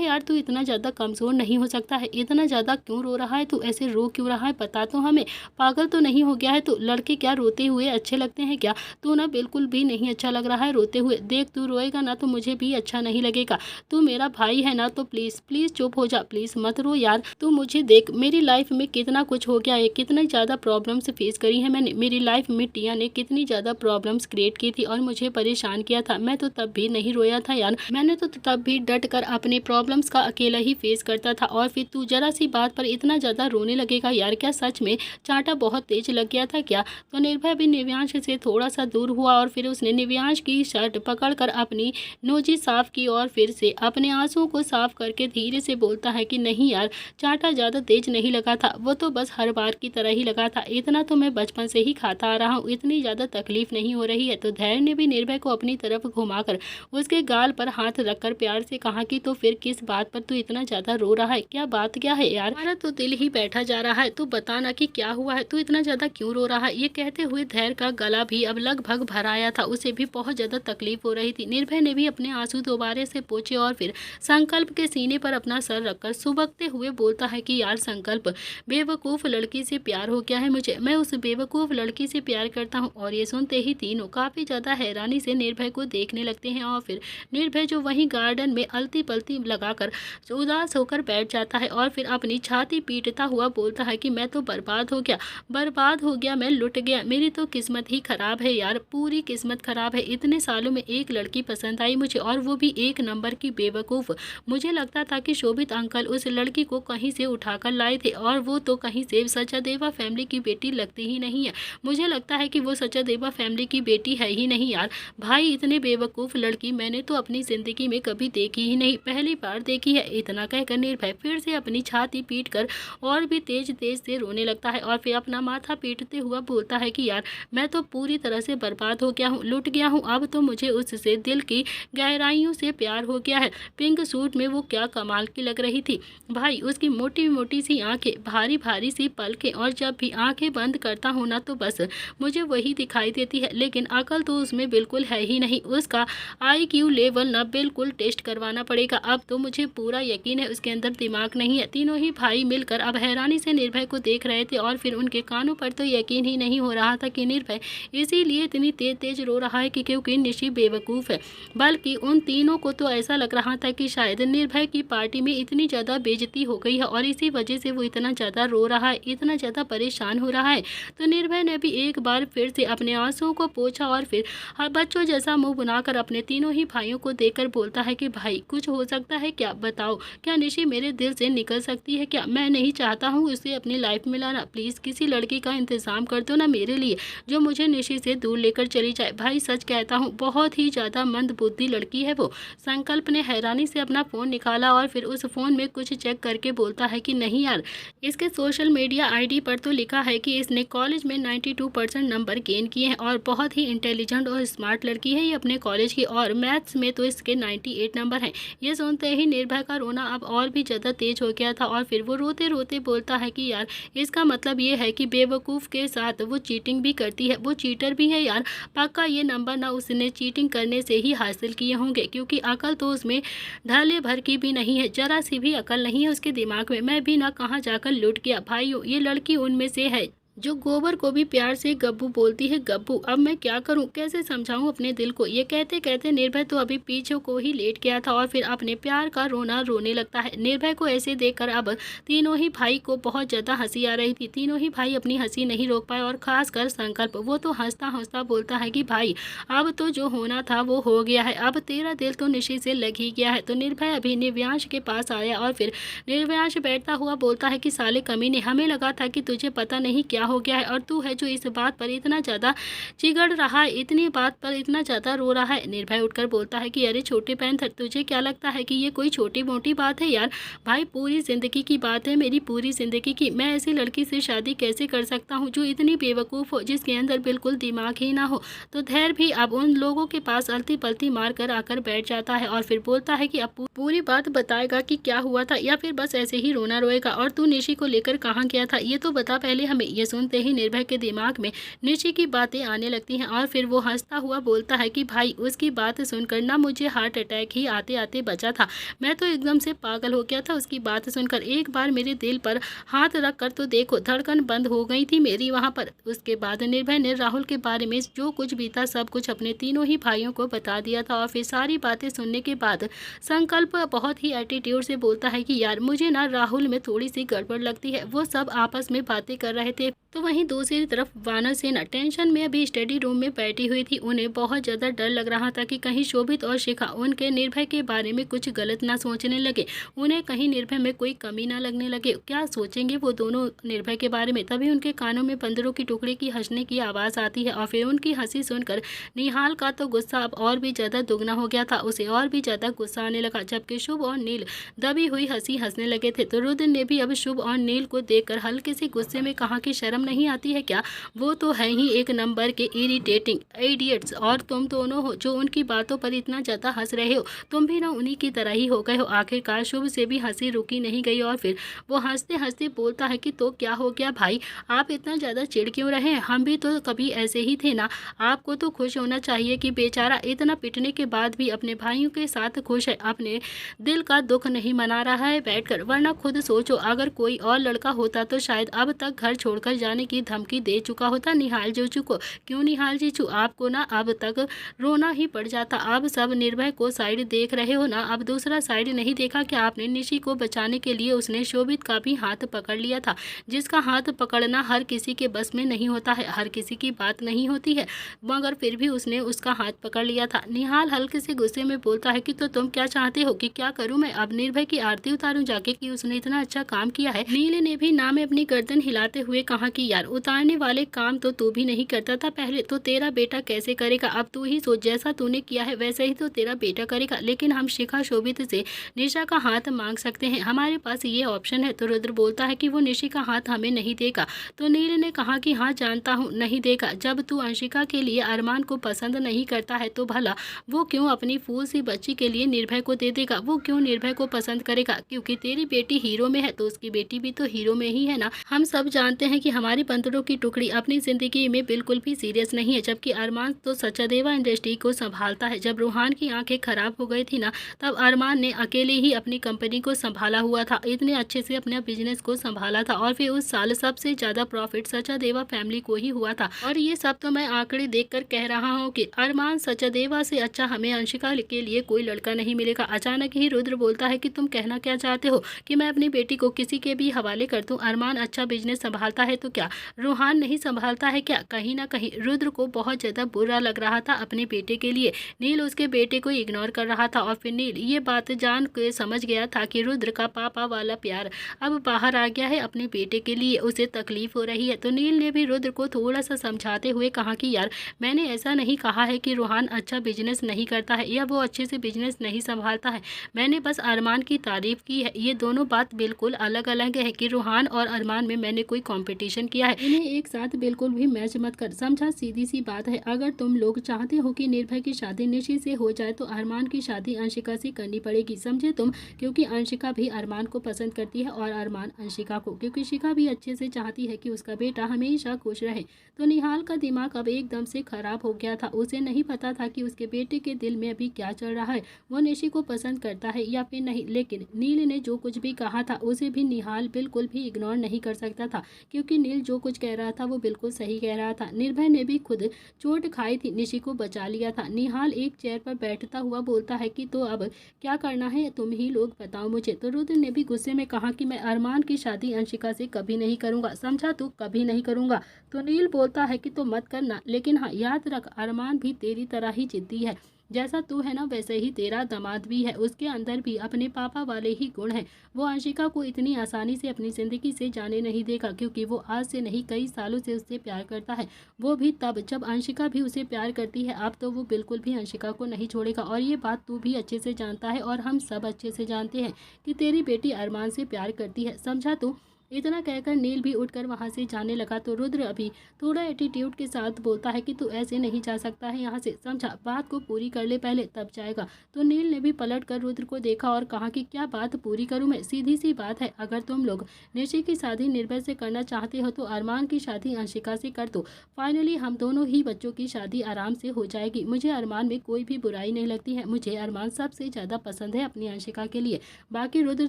यार तू इतना ज्यादा कमजोर नहीं हो सकता है, इतना ज्यादा क्यों रो रहा है, तू ऐसे रो क्यों रहा है, बता तो हमें, पागल तो नहीं हो गया है तू। लड़के क्या रोते हुए अच्छे लगते हैं क्या, तू ना बिल्कुल भी नहीं अच्छा लग रहा है रोते हुए, देख तू रोएगा ना तो मुझे भी अच्छा नहीं लगेगा। तू मेरा भाई है ना, तो प्लीज़ प्लीज़ चुप हो जा, प्लीज़ मत रो यार। तू मुझे देख, मेरी लाइफ में कितना कुछ हो गया है, कितनी ज़्यादा प्रॉब्लम्स फेस करी है मैंने। मेरी लाइफ में टिया ने कितनी ज़्यादा प्रॉब्लम्स क्रिएट की थी और मुझे परेशान किया था। मैं तो तब भी नहीं रोया था यार, मैंने तो तब भी डट कर अपने प्रॉब्लम्स का अकेला ही फेस करता था। और फिर तू जरा सी बात पर इतना ज़्यादा रोने लगेगा यार? क्या सच में चांटा बहुत तेज लग गया था क्या? तो निर्भय भी निव्यांश से थोड़ा सा दूर हुआ और फिर उसने निव्यांश की शर्ट पकड़कर अपनी नोजी साफ की और फिर से अपने आंसुओं को साफ करके धीरे से बोलता है कि नहीं यार, चांटा ज़्यादा तेज नहीं लगा था, वो तो बस हर बार की तरह ही लगा था। इतना तो मैं बचपन से ही खाता आ रहा हूँ, इतनी ज़्यादा तकलीफ नहीं हो रही है। तो धैर्य ने भी निर्भय को अपनी तरफ घुमाकर उसके गाल पर हाथ रखकर प्यार से कहा कि तो फिर किस बात पर तू इतना ज़्यादा रो रहा है? क्या बात क्या है यार? हमारा तो दिल ही बैठा जा रहा है, तू बता ना कि क्या हुआ है, तू इतना ज़्यादा क्यों रो रहा है? ये कहते हुए धैर्य का गला भी अब लगभग भर आया था, उसे भी बहुत ज़्यादा तकलीफ हो रही थी। निर्भय ने भी अपने आंसू दोबारा से पोंछे और फिर संकल्प के सीने पर अपना सर रखकर सुबकते हुए बोलता है कि यार संकल्प, बेवकूफ़ लड़की से प्यार हो गया है मुझे, मैं उस बेवकूफ़ लड़की से प्यार करता हूँ। और ये सुनते ही तीनों काफ़ी ज़्यादा हैरानी से निर्भय को देखने लगते हैं और फिर निर्भय जो वहीं गार्डन में अलती पलती लगाकर उदास होकर बैठ जाता है और फिर अपनी छाती पीटता हुआ बोलता है कि मैं तो बर्बाद हो गया, बर्बाद हो गया, मैं लुट गया, मेरी तो किस्मत ही खराब है यार, पूरी किस्मत खराब है। इतने सालों में एक लड़की पसंद आई मुझे और वो भी एक नंबर की बेवकूफ़। मुझे लगता था कि शोभित अंकल उस लड़की को कहीं से उठाकर लाए थे और वो तो कहीं से सचादेवा फैमिली की बेटी लगती ही नहीं है। मुझे लगता है कि वो सचादेवा फैमिली की बेटी है ही नहीं यार। भाई इतने बेवकूफ़ लड़की मैंने तो अपनी ज़िंदगी में कभी देखी ही नहीं, पहली बार देखी है। इतना कहकर निर्भय फिर से अपनी छाती पीटकर और भी तेज तेज से रोने लगता है और फिर अपना माथा पीटते हुआ बोलता है कि यार मैं तो पूरी तरह से बर्बाद हो गया हूँ, लुट गया हूँ। अब तो मुझे उससे दिल की गहराइयों से प्यार हो गया है। पिंक सूट में वो क्या कमाल की लग रही थी भाई, उसकी मोटी मोटी सी आंखें, भारी भारी सी पलकें, और जब भी आंखें बंद करता हूँ ना तो बस मुझे वही दिखाई देती है। लेकिन अकल तो उसमें बिल्कुल है ही नहीं, उसका IQ लेवल ना बिल्कुल टेस्ट करवाना पड़ेगा। अब तो मुझे पूरा यकीन है उसके अंदर दिमाग नहीं है। तीनों ही भाई मिलकर अब हैरानी से निर्भय को देख रहे थे और फिर उनके कानों पर तो यकीन ही नहीं हो रहा था कि निर्भय इसीलिए इतनी तेज तेज रो रहा है कि क्योंकि निशी बेवकूफ़ है, बल्कि उन तीनों को तो ऐसा लग रहा था कि शायद निर्भय की पार्टी में इतनी ज़्यादा बेइज्जती हो गई है और इसी वजह से वो इतना ज़्यादा रो रहा है, इतना ज़्यादा परेशान हो रहा है। तो निर्भय ने भी एक बार फिर से अपने आंसुओं को पोंछा और फिर बच्चों जैसा मुंह बनाकर अपने तीनों ही भाइयों को देखकर बोलता है कि भाई कुछ हो सकता है क्या? बताओ, क्या निशी मेरे दिल से निकल सकती है क्या? मैं नहीं चाहता हूँ उसे अपनी लाइफ में लाना, प्लीज़ किसी लड़की का इंतज़ाम कर दो ना मेरे लिए जो मुझे निशी से दूर लेकर चली जाए। भाई सच कहता हूँ बहुत ही ज़्यादा मंदबुद्धि लड़की है वो। संकल्प ने हैरानी से अपना फ़ोन निकाला और फिर उस फ़ोन में कुछ चेक करके बोलता है कि नहीं यार, इसके सोशल मीडिया ID पर तो लिखा है कि इसने कॉलेज में 92% नंबर गेन किए हैं और बहुत ही इंटेलिजेंट और स्मार्ट लड़की है ये अपने कॉलेज की, और मैथ्स में तो इसके 98 नंबर हैं। ये सुनते ही निर्भय का रोना अब और भी ज़्यादा तेज हो गया था और फिर वो रोते रोते बोलता है कि यार इसका मतलब ये है कि बेवकूफ़ के साथ वो चीटिंग भी करती है, वो चीटर भी है यार। पक्का ये नंबर ना उसने चीटिंग करने से ही हासिल किए होंगे, क्योंकि अकल तो उसमें ढाले भर की भी नहीं है, जरा सी भी अकल नहीं है उसके दिमाग में। मैं भी ना कहाँ जाकर लुट गया। भाइयों ये लड़की उनमें से है जो गोबर को भी प्यार से गब्बू बोलती है, गब्बू। अब मैं क्या करूं, कैसे समझाऊं अपने दिल को? ये कहते कहते निर्भय तो अभी पीछे को ही लेट गया था और फिर अपने प्यार का रोना रोने लगता है। निर्भय को ऐसे देखकर अब तीनों ही भाई को बहुत ज़्यादा हंसी आ रही थी। तीनों ही भाई अपनी हंसी नहीं रोक पाए और खासकर संकल्प, वो तो हंसता हंसता बोलता है कि भाई अब तो जो होना था वो हो गया है, अब तेरा दिल तो निशी से लग ही गया है। तो निर्भय अभी निव्यांश के पास आया और फिर निव्यांश बैठता हुआ बोलता है कि साले कमीने, हमें लगा था कि तुझे पता नहीं क्या हो गया है और तू है जो इस बात पर इतना ज़्यादा चिगड़ रहा है, इतनी बात पर इतना ज़्यादा रो रहा है। निर्भय उठकर बोलता है कि अरे छोटे पैंथर, तुझे क्या लगता है कि ये कोई छोटी मोटी बात है यार? भाई पूरी ज़िंदगी की बात है, मेरी पूरी ज़िंदगी की। मैं ऐसी लड़की से शादी कैसे कर सकता हूँ जो इतनी बेवकूफ़ हो, जिसके अंदर बिल्कुल दिमाग ही ना हो? तो धैर्य भी अब उन लोगों के पास अलती पलती मार कर आकर बैठ जाता है और फिर बोलता है कि अब पूरी बात बताएगा कि क्या हुआ था या फिर बस ऐसे ही रोना रोएगा। और तू निशी को लेकर कहाँ गया था ये तो बता पहले हमें। ये सुन सुनते ही निर्भय के दिमाग में निशी की बातें आने लगती हैं और फिर वो हंसता हुआ बोलता है कि भाई उसकी बात सुनकर ना मुझे हार्ट अटैक ही आते आते बचा था। मैं तो एकदम से पागल हो गया था उसकी बात सुनकर। एक बार मेरे दिल पर हाथ रख कर तो देखो, धड़कन बंद हो गई थी मेरी वहाँ पर। उसके बाद निर्भय ने राहुल के बारे में जो कुछ भी था सब कुछ अपने तीनों ही भाइयों को बता दिया था। और फिर सारी बातें सुनने के बाद संकल्प बहुत ही एटीट्यूड से बोलता है कि यार मुझे ना राहुल में थोड़ी सी गड़बड़ लगती है। वो सब आपस में बातें कर रहे थे तो वहीं दूसरी तरफ वानर सेना टेंशन में अभी स्टडी रूम में बैठी हुई थी। उन्हें बहुत ज़्यादा डर लग रहा था कि कहीं शोभित और शिखा उनके निर्भय के बारे में कुछ गलत ना सोचने लगे, उन्हें कहीं निर्भय में कोई कमी ना लगने लगे। क्या सोचेंगे वो दोनों निर्भय के बारे में। तभी उनके कानों में बंदरों की टुकड़ी की हंसने की आवाज़ आती है और फिर उनकी हंसी सुनकर निहाल का तो गुस्सा अब और भी ज़्यादा दुगना हो गया था। उसे और भी ज़्यादा गुस्सा आने लगा। जबकि शुभ और नील दबी हुई हंसी हंसने लगे थे तो रुद्र ने भी अब शुभ और नील को देखकर हल्के से गुस्से में कहा कि शर्म नहीं आती है क्या? वो तो है ही एक नंबर के इरिटेटिंग इडियट्स और तुम दोनों हो जो उनकी बातों पर इतना ज़्यादा हंस रहे हो। तुम भी ना उन्हीं की तरह ही हो गए हो। आखिरकार शुभ से भी हंसी रुकी नहीं गई और फिर वो हंसते हंसते बोलता है कि तो क्या हो गया भाई, आप इतना ज़्यादा चिढ़ क्यों रहे हैं? हम भी तो कभी ऐसे ही थे ना। आपको तो खुश होना चाहिए कि बेचारा इतना पिटने के बाद भी अपने भाइयों के साथ खुश है, अपने दिल का दुख नहीं मना रहा है बैठकर। वरना खुद सोचो, अगर कोई और लड़का होता तो शायद अब तक घर छोड़कर जाने की धमकी दे चुका होता निहाल जीजू को। क्यों निहाल जीजू, आपको ना अब तक रोना ही पड़ जाता। अब सब निर्भय को साइड देख रहे हो ना, अब दूसरा साइड नहीं देखा कि आपने निशी को बचाने के लिए उसने शोभित का भी हाथ पकड़ लिया था, जिसका हाथ पकड़ना हर किसी के बस में नहीं होता है, हर किसी की बात नहीं होती है, मगर फिर भी उसने उसका हाथ पकड़ लिया था। निहाल हल्के से गुस्से में बोलता है कि तो तुम क्या चाहते हो कि क्या करूं मैं, अब निर्भय की आरती उतारूं जाके कि उसने इतना अच्छा काम किया है। नील ने भी ना में अपनी गर्दन हिलाते हुए कहा कि यार उतारने वाले काम तो तू भी नहीं करता था पहले, तो तेरा बेटा कैसे करेगा? अब तू ही सोच, जैसा तूने किया है वैसा ही तो तेरा बेटा करेगा। लेकिन हम शिखा शोभित से निशा का हाथ मांग सकते हैं, हमारे पास ये ऑप्शन है। तो रुद्र बोलता है कि वो निशी का हाथ हमें नहीं देगा। तो नील ने कहा कि हाँ जानता हूँ नहीं देगा, जब तू अंशिका के लिए अरमान को पसंद नहीं करता है तो भला वो क्यों अपनी फूल सी बच्ची के लिए निर्भय को दे देगा? वो क्यों निर्भय को पसंद करेगा? क्योंकि तेरी बेटी हीरो में है तो उसकी बेटी भी तो हीरो में ही है ना। हम सब जानते हैं कि हमारी बंदरों की टुकड़ी अपनी जिंदगी में बिल्कुल भी सीरियस नहीं है, जबकि अरमान तो सचादेवा इंडस्ट्री को संभालता है। जब रूहान की आंखें खराब हो गई थी ना, तब अरमान ने अकेले ही अपनी कंपनी को संभाला हुआ था, इतने अच्छे से अपने बिजनेस को संभाला था और फिर उस साल सबसे ज्यादा प्रॉफिट सचादेवा फैमिली को ही हुआ था। और ये सब तो मैं आंकड़े देखकर कह रहा हूँ कि अरमान सचादेवा से अच्छा हमें अंशिका के लिए कोई लड़का नहीं मिलेगा। अचानक ही रुद्र बोलता है कि तुम कहना क्या चाहते हो कि मैं अपनी बेटी को किसी के भी हवाले कर दूं? अरमान अच्छा बिजनेस संभालता है तो क्या रूहान नहीं संभालता है क्या? कहीं ना कहीं रुद्र को बहुत ज्यादा बुरा लग रहा था अपने बेटे के लिए। नील उसके बेटे को इग्नोर कर रहा था और फिर नील ये बात जान के समझ गया था कि रुद्र का पापा वाला प्यार अब बाहर आ गया है अपने बेटे के लिए, उसे तकलीफ हो रही है। तो नील ने भी रुद्र को थोड़ा सा समझाते हुए कहा कि यार मैंने ऐसा नहीं कहा है कि रूहान अच्छा बिजनेस नहीं करता है या वो अच्छे से बिजनेस नहीं संभालता है, मैंने बस अरमान की तारीफ की है। ये दोनों बात बिल्कुल अलग अलग है कि रूहान और अरमान में मैंने कोई कंपटीशन किया है, इन्हें एक साथ बिल्कुल भी मैच मत कर, समझा? सीधी सी बात है, अगर तुम लोग चाहते हो कि निर्भय की शादी निशी से हो जाए तो अरमान की शादी अंशिका से करनी पड़ेगी, समझे तुम? क्योंकि अंशिका भी अरमान को पसंद करती है और अरमान अंशिका को, क्योंकि शिखा भी अच्छे से चाहती है कि उसका बेटा हमेशा खुश रहे। तो निहाल का दिमाग अब एकदम से खराब हो गया था, उसे नहीं पता था कि उसके बेटे के दिल में अभी क्या चल रहा है, वो निशी को पसंद करता है या फिर नहीं। लेकिन नील ने जो कुछ भी कहा था उसे भी निहाल बिल्कुल भी इग्नोर नहीं कर सकता था, क्योंकि नील जो कुछ कह रहा था वो बिल्कुल सही कह रहा था। निर्भय ने भी खुद चोट खाई थी, निशी को बचा लिया था। निहाल एक चेयर पर बैठता हुआ बोलता है कि तो अब क्या करना है तुम ही लोग बताओ मुझे। तो रुद्र ने भी गुस्से में कहा कि मैं अरमान की शादी अंशिका से कभी नहीं करूंगा, समझा तू? कभी नहीं करूंगा। तो नील बोलता है कि तो मत करना, लेकिन हाँ याद रख अरमान भी तेरी तरह ही जिद्दी है, जैसा तू है ना वैसे ही तेरा दामाद भी है, उसके अंदर भी अपने पापा वाले ही गुण हैं। वो अंशिका को इतनी आसानी से अपनी ज़िंदगी से जाने नहीं देगा, क्योंकि वो आज से नहीं कई सालों से उससे प्यार करता है, वो भी तब जब अंशिका भी उसे प्यार करती है। अब तो वो बिल्कुल भी अंशिका को नहीं छोड़ेगा और ये बात तू भी अच्छे से जानता है और हम सब अच्छे से जानते हैं कि तेरी बेटी अरमान से प्यार करती है, समझा तू? इतना कहकर नील भी उठकर वहाँ से जाने लगा। तो रुद्र अभी थोड़ा एटीट्यूड के साथ बोलता है कि तू ऐसे नहीं जा सकता है यहाँ से, समझा, बात को पूरी कर ले पहले तब जाएगा। तो नील ने भी पलट कर रुद्र को देखा और कहा कि क्या बात पूरी करूँ मैं, सीधी सी बात है, अगर तुम लोग निशि की शादी निर्भय से करना चाहते हो तो अरमान की शादी अंशिका से कर दो। फाइनली हम दोनों ही बच्चों की शादी आराम से हो जाएगी। मुझे अरमान में कोई भी बुराई नहीं लगती है, मुझे अरमान सबसे ज़्यादा पसंद है अपनी अंशिका के लिए। बाकी रुद्र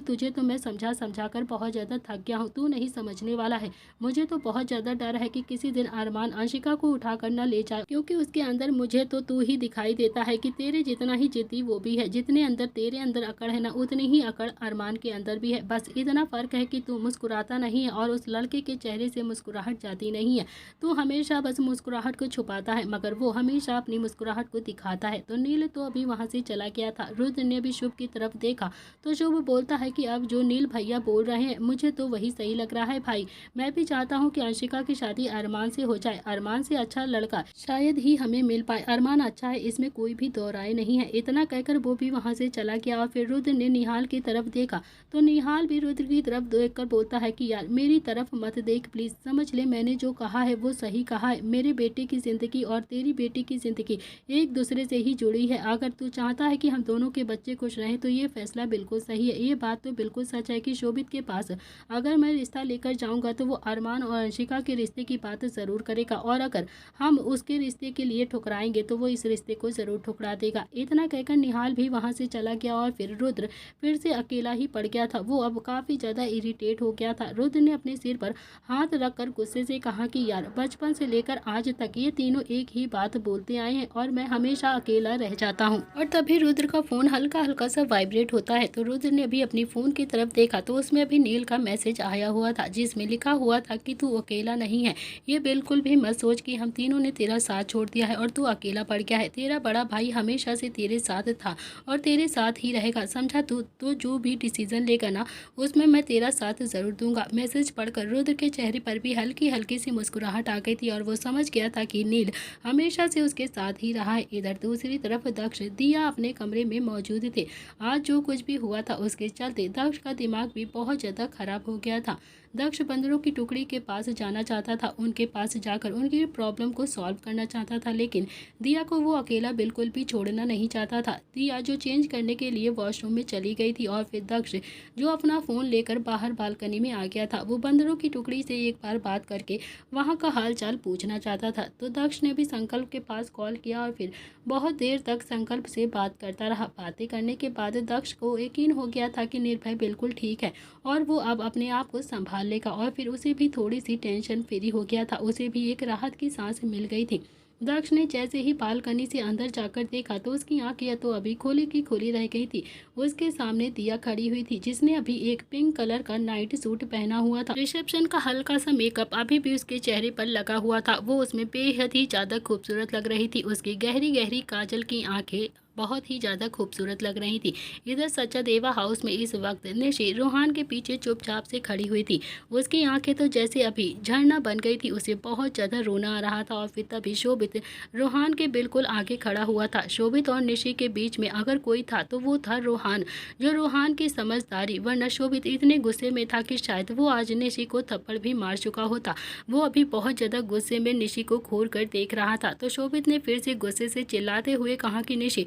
तुझे तो मैं समझा समझा कर बहुत ज़्यादा थक गया हूँ, तू नहीं समझने वाला है। मुझे तो बहुत ज़्यादा डर है कि किसी दिन अरमान अंशिका को उठा कर न ले जाए, क्योंकि उसके अंदर मुझे तो तू ही दिखाई देता है कि तेरे जितना ही जिद्दी वो भी है। जितने अंदर तेरे अंदर अकड़ है ना, उतनी ही अकड़ अरमान के अंदर भी है। बस इतना फ़र्क है कि तू मुस्कुराता नहीं है और उस लड़के के चेहरे से मुस्कुराहट जाती नहीं है। तू हमेशा बस मुस्कुराहट को छुपाता है, मगर वो हमेशा अपनी मुस्कुराहट को दिखाता है। तो नील तो अभी वहाँ से चला गया था। रुद्र ने भी शुभ की तरफ देखा तो शुभ बोलता है कि अब जो नील भैया बोल रहे हैं मुझे तो वही सही लग रहा है भाई। मैं भी चाहता हूँ कि अंशिका की शादी अरमान से हो जाए। अरमान से अच्छा लड़का शायद ही हमें मिल पाए। अरमान अच्छा है, इसमें कोई भी दो राय नहीं है। इतना कहकर वो भी वहाँ से चला गया और फिर रुद्र ने निहाल की तरफ देखा तो निहाल भी रुद्र की तरफ देखकर बोलता है कि यार मेरी तरफ मत देख प्लीज, समझ ले मैंने जो कहा है वो सही कहा है। मेरे बेटे की जिंदगी और तेरी बेटी की जिंदगी एक दूसरे से ही जुड़ी है। अगर तू चाहता है कि हम दोनों के बच्चे खुश रहें तो ये फैसला बिल्कुल सही है। ये बात तो बिल्कुल सच है कि शोभित के पास अगर मैं रिश्ता लेकर जाऊंगा तो वो अरमान और अंशिका के रिश्ते की बात ज़रूर करेगा, और अगर हम उसके रिश्ते के लिए ठुकराएंगे तो वो इस रिश्ते को ज़रूर ठुकरा देगा। इतना कहकर निहाल भी वहाँ से चला गया और फिर रुद्र फिर से अकेला ही पड़ गया था। वो अब काफ़ी ज़्यादा इरिटेट हो गया था। रुद्र ने अपने सिर पर हाथ रखकर गुस्से से कहा कि यार बचपन से लेकर आज तक ये तीनों एक ही बात बोलते आए हैं और मैं हमेशा अकेला रह जाता हूँ। और तभी रुद्र का फ़ोन हल्का हल्का सा वाइब्रेट होता है। तो रुद्र ने भी अपनी फ़ोन की तरफ देखा तो उसमें अभी नील का मैसेज आया हुआ था, जिसमें लिखा हुआ था कि तू अकेला नहीं है। ये बिल्कुल भी मत सोच कि हम तीनों ने तेरा साथ छोड़ दिया है और तू अकेला पड़ गया है। तेरा बड़ा भाई हमेशा से तेरे साथ था और तेरे साथ ही रहेगा, समझा। तू तो जो भी डिसीजन लेगा ना उसमें मैं तेरा साथ ज़रूर दूंगा। मैसेज पढ़कर रुद्र के चेहरे पर भी हल्की हल्की सी मुस्कुराहट आ गई थी और वो समझ गया था कि नील हमेशा से उसके साथ ही रहा है। इधर दूसरी तरफ दक्ष दिया अपने कमरे में मौजूद थे। आज जो कुछ भी हुआ था उसके चलते दक्ष का दिमाग भी बहुत ज़्यादा खराब हो गया था। दक्ष बंदरों की टुकड़ी के पास जाना चाहता था, उनके पास जाकर उनकी प्रॉब्लम को सॉल्व करना चाहता था, लेकिन दिया को वो अकेला बिल्कुल भी छोड़ना नहीं चाहता था। दिया जो चेंज करने के लिए वॉशरूम में चली गई थी और फिर दक्ष जो अपना फ़ोन लेकर बाहर बालकनी में आ गया था। वो बंदरों की टुकड़ी से एक बार बात करके वहाँ का हाल चाल पूछना चाहता था। तो दक्ष ने भी संकल्प के पास कॉल किया और फिर बहुत देर तक संकल्प से बात करता रहा। बातें करने के बाद दक्ष को यकीन हो गया था कि निर्भय बिल्कुल ठीक है और वो अब अपने आप को संभाल लेगा। और फिर उसे भी थोड़ी सी टेंशन फ्री हो गया था, उसे भी एक राहत की सांस मिल गई थी। दक्ष ने जैसे ही बालकनी से अंदर जाकर देखा तो उसकी आंखें तो अभी खोली की खोली रह गई थी। उसके सामने दिया खड़ी हुई थी, जिसने अभी एक पिंक कलर का नाइट सूट पहना हुआ था। रिसेप्शन का हल्का सा मेकअप अभी भी उसके चेहरे पर लगा हुआ था। वो उसमें बेहद ही ज़्यादा खूबसूरत लग रही थी। उसकी गहरी गहरी काजल की आंखें बहुत ही ज़्यादा खूबसूरत लग रही थी। इधर सचादेवा हाउस में इस वक्त निशि रूहान के पीछे चुपचाप से खड़ी हुई थी। उसकी आंखें तो जैसे अभी झरना बन गई थी, उसे बहुत ज़्यादा रोना आ रहा था। और फिर तभी शोभित रूहान के बिल्कुल आगे खड़ा हुआ था। शोभित और निशि के बीच में अगर कोई था तो वो था रूहान, जो रूहान की समझदारी, वरना शोभित इतने गुस्से में था कि शायद वो आज निशि को थप्पड़ भी मार चुका होता। वो अभी बहुत ज़्यादा गुस्से में निशि को घूर कर देख रहा था। तो शोभित ने फिर से गुस्से से चिल्लाते हुए कहा कि निशि